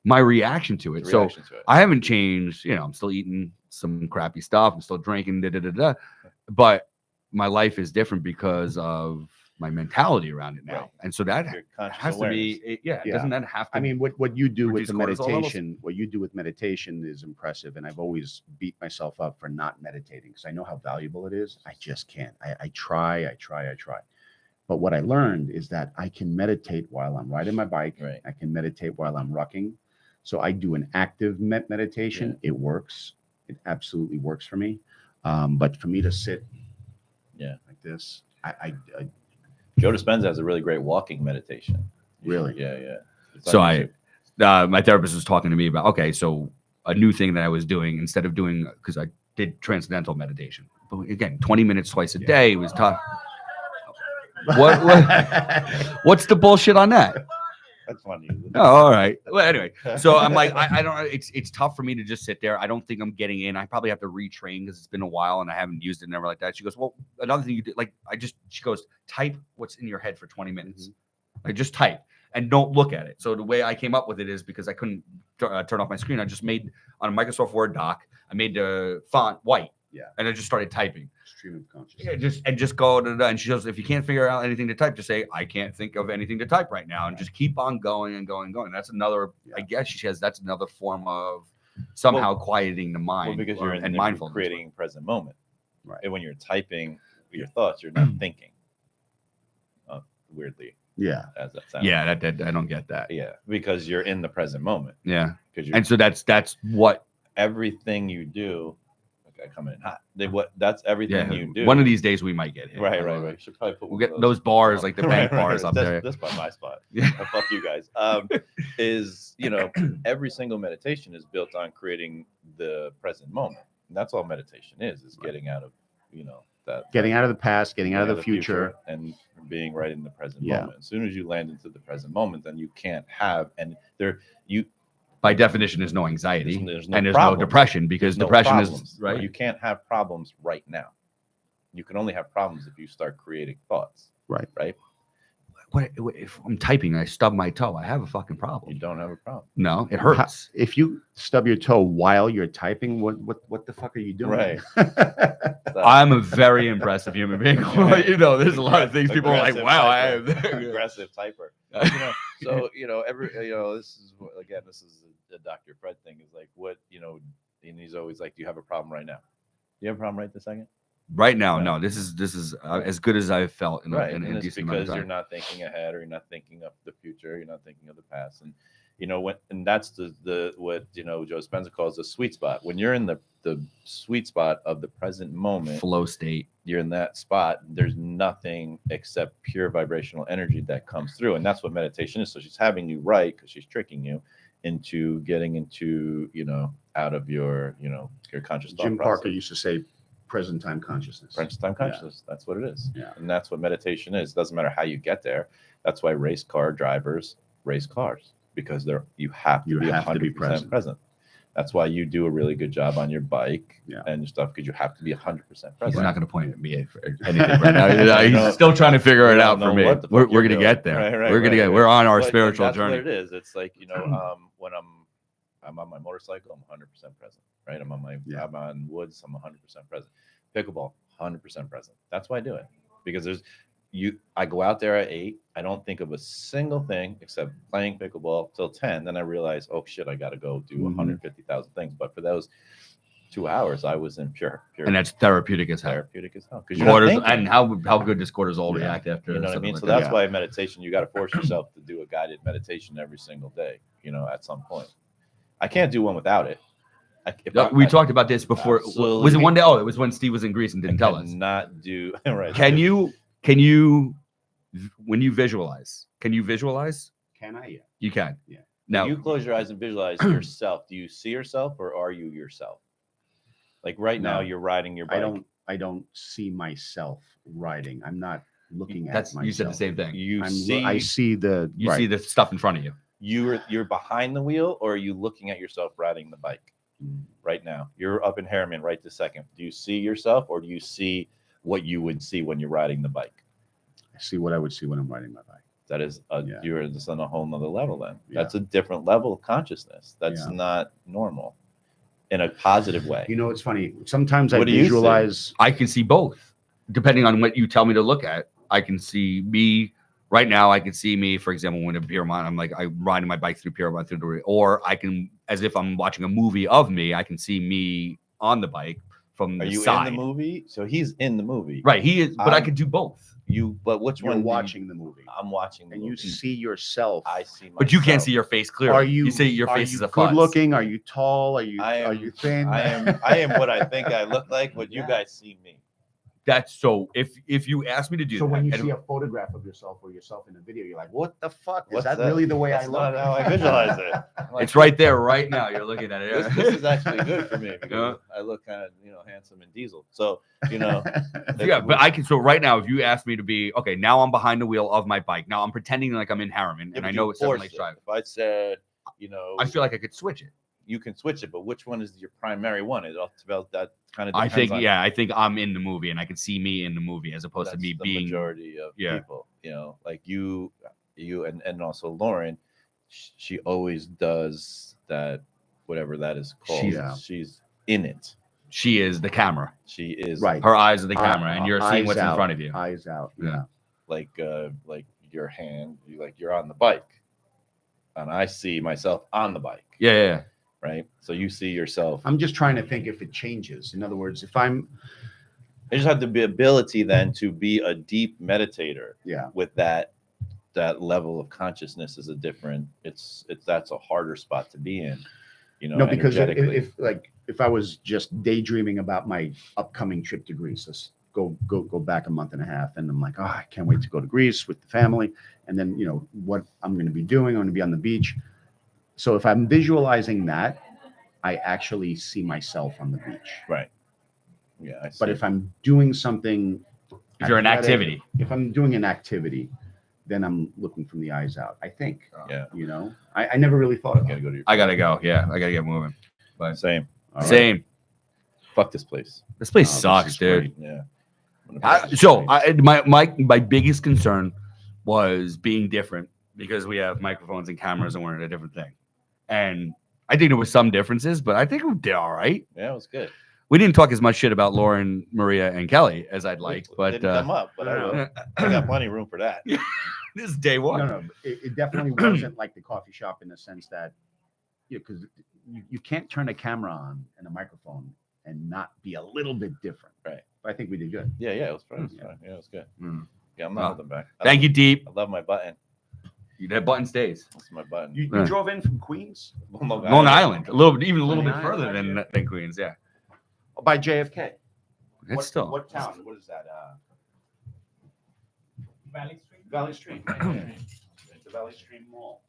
my reaction to it. So I haven't changed, I'm still eating some crappy stuff. I'm still drinking, but my life is different because of my mentality around it now. Right. And so that Your conscious has awareness. to be, yeah. Yeah. Doesn't that have to? I mean, what you do with reduce the cortisol levels? meditation, what you do with meditation is impressive. And I've always beat myself up for not meditating because I know how valuable it is. I just can't. I try. But what I learned is that I can meditate while I'm riding my bike. Right. I can meditate while I'm rucking. So I do an active meditation. It works. It absolutely works for me. But for me to sit like this, I Joe Dispenza has a really great walking meditation. Really? Yeah. It's So on I, YouTube. my therapist was talking to me about, okay, so a new thing that I was doing instead of doing, because I did transcendental meditation, but again, 20 minutes twice a day was tough. What's the bullshit on that? That's funny. Oh, all right. Well, anyway, so I'm like, I don't know. It's tough for me to just sit there. I don't think I'm getting in. I probably have to retrain because it's been a while and I haven't used it and never like that. She goes, well, another thing you do, like, she goes, type what's in your head for 20 minutes. Like, just type and don't look at it. So the way I came up with it is because I couldn't turn off my screen. I just made on a Microsoft Word doc, I made the font white. Yeah. And I just started typing. stream of consciousness. Yeah, just go to and she goes, if you can't figure out anything to type, just say, I can't think of anything to type right now, and just keep on going and going and going. That's another, I guess she says that's another form of somehow quieting the mind. Well, because you're and you're mindfulness. creating present moment. Right. And when you're typing your thoughts, you're not thinking. Weirdly, Yeah. as that sounds. Yeah, that I don't get that. Yeah, because you're in the present moment. Yeah. Because you're And so that's what everything you do. Okay, come in hot. That's everything you do. one of these days we might get hit. Right. You should probably put We'll one get of those bars like the bank Right. bars up That's, there. That's my spot. Yeah. Fuck you guys. Is every single meditation is built on creating the present moment. And that's all meditation is getting out of that Getting out of the past, getting out of the future. and being right in the present Yeah. moment. As soon as you land into the present moment, then you can't have By definition, there's no anxiety there's no and there's problems. no depression because no depression problems. is right. You can't have problems right now. You can only have problems if you start creating thoughts. Right. Right. What if I'm typing and I stub my toe? I have a fucking You problem. don't have a problem. No, it hurts. If you stub your toe while you're typing, what the fuck are you doing? Right. I'm a very impressive human being. There's a lot of things people are like, Aggressive wow, I typer. am. Aggressive typer. So this is the Dr. Fred thing is like what and he's always like, do you have a problem right now? Do you have a problem right this second? Right now, no. This is as good as I've felt in a And it's decent amount of because you're time. not thinking ahead or you're not thinking of the future, you're not thinking of the past. And and that's the what Joe Dispenza calls the sweet spot. When you're in the sweet spot of the present moment, Flow state. you're in that spot, there's nothing except pure vibrational energy that comes through. And that's what meditation is. So she's having you right because she's tricking you into getting into, out of your conscious thought Jim process. Parker used to say present time consciousness. Present time consciousness. That's what it is. Yeah. And that's what meditation is. Doesn't matter how you get there. That's why race car drivers race cars, because you have to be 100% present. That's why you do a really good job on your bike and your stuff, because you have to be 100% present. He's not going to point at me for anything right now. He's still trying to figure it out for me. We're going to get there. We're going to get. We're on our spiritual journey. That's what it is. It's like when I'm on my motorcycle, I'm 100% present. Right? I'm on woods, I'm 100% present. Pickleball, 100% present. That's why I do it, because I go out there at 8. I don't think of a single thing except playing pickleball till 10. Then I realize, oh shit, I got to go do 150,000 things. But for those 2 hours, I was in pure. And that's therapeutic as hell. Therapeutic as hell. And how good does cortisol react after? You know what I mean? like So that. that's why meditation, you got to force yourself to do a guided meditation every single day. At some point, I can't do one without it. We talked about this before. Absolutely. Was it one day? Oh, it was when Steve was in Greece and didn't tell us. Not do right. Can you, when you visualize? Can you visualize? Can I? Yeah. You can. Yeah. Now You close your eyes and visualize yourself. Do you see yourself, or are you yourself? Like right now, No. you're riding your bike. I don't see myself riding. I'm not looking at that's myself. you said the same thing. I see the You see the stuff in front of you. You're behind the wheel, or are you looking at yourself riding the bike right now? You're up in Harriman right this second. Do you see yourself, or do you see what you would see when you're riding the bike? I see what I would see when I'm riding my bike. That is you're just on a whole nother level then. Yeah. That's a different level of consciousness. That's not normal in a positive way. It's funny. Sometimes I What do you see? visualize. I can see both, depending on what you tell me to look at. I can see me right now. I can see me, for example, when in Piermont, I'm like, I'm riding my bike through Piermont through the, or I can, as if I'm watching a movie of me, I can see me on the bike from Are the you side. in the movie? So he's in the movie. Right. He is, but I I'm- could do both. But which You're one? do you- watching the movie, I'm watching the and you movie. see yourself. I see myself. But you can't see your face clearly. Are you? see your are face you is a good fuzz. looking? Are you tall? Are you? I Are am- you thin? I am what I think I look like. What you Yeah. guys see me. That's so. If you ask me to do So that, when you and- see a photograph of yourself or yourself in a video, you're like, "What the fuck? Is What's that that? really the way That's I look?" not how I visualize it. I'm like, it's right there, right now. You're looking at it. This is actually good for me because Yeah. I look kind of handsome and diesel. So you know, Yeah, but I can. So right now, if you ask me to be okay, now I'm behind the wheel of my bike. Now I'm pretending like I'm in Harriman, Yeah, and but I you know it's 7 force Lakes it. Drive. If I said, I feel like I could switch it. you can switch it, but which one is your primary one? It all about that kind of. I think, yeah, I think I'm in the movie, and I can see me in the movie as opposed to That's me the being. majority of yeah. people. Like you, and also Lauren. She always does that, whatever that is called. Yeah. She's in it. She is the camera. She is Right. Her eyes are the camera, and you're seeing Eyes what's in out, front of you. Eyes out. Yeah. Yeah. like your hand. You're on the bike, and I see myself on the bike. Yeah, yeah, yeah. Right. So you see yourself. I'm just trying to think if it changes. In other words, if I'm, I just have the ability then to be a deep meditator yeah, with that level of consciousness is a different. It's that's a harder spot to be in. no, because energetically. if I was just daydreaming about my upcoming trip to Greece, let's go back a month and a half, and I'm like, oh, I can't wait to go to Greece with the family, and then what I'm going to be doing. I'm going to be on the beach. So if I'm visualizing that, I actually see myself on the beach. Right. Yeah. I But see. if I'm doing something, If you're an athletic, activity. if I'm doing an activity, then I'm looking from the eyes out. I think. Yeah. I never really thought I about gotta it. go to your. I gotta go. Yeah, I gotta get moving. But Same. All right. same. Fuck this place. This place Oh, this sucks, is dude. great. Yeah. My biggest concern was being different because we have microphones and cameras and we're in a different thing. And I think there was some differences, but I think we did all right. Yeah, it was good. We didn't talk as much shit about Lauren, Maria, and Kelly as I'd like, but Didn't come up, but I will. I got plenty of room for that. this is day one. No, it definitely wasn't like the coffee shop in the sense that, because you can't turn a camera on and a microphone and not be a little bit different. Right. But I think we did good. Yeah, it was fun. Yeah. Yeah, it was good. Mm. Yeah, I'm Wow. not holding back. Thank you, Deep. I love my button. That button stays. That's my button. You Yeah. drove in from Queens Long Island, even a little bit Long further Island, than Queens. Yeah, by JFK. it's still. What town? What is that? Valley Street. Valley Street. The Valley Street Mall.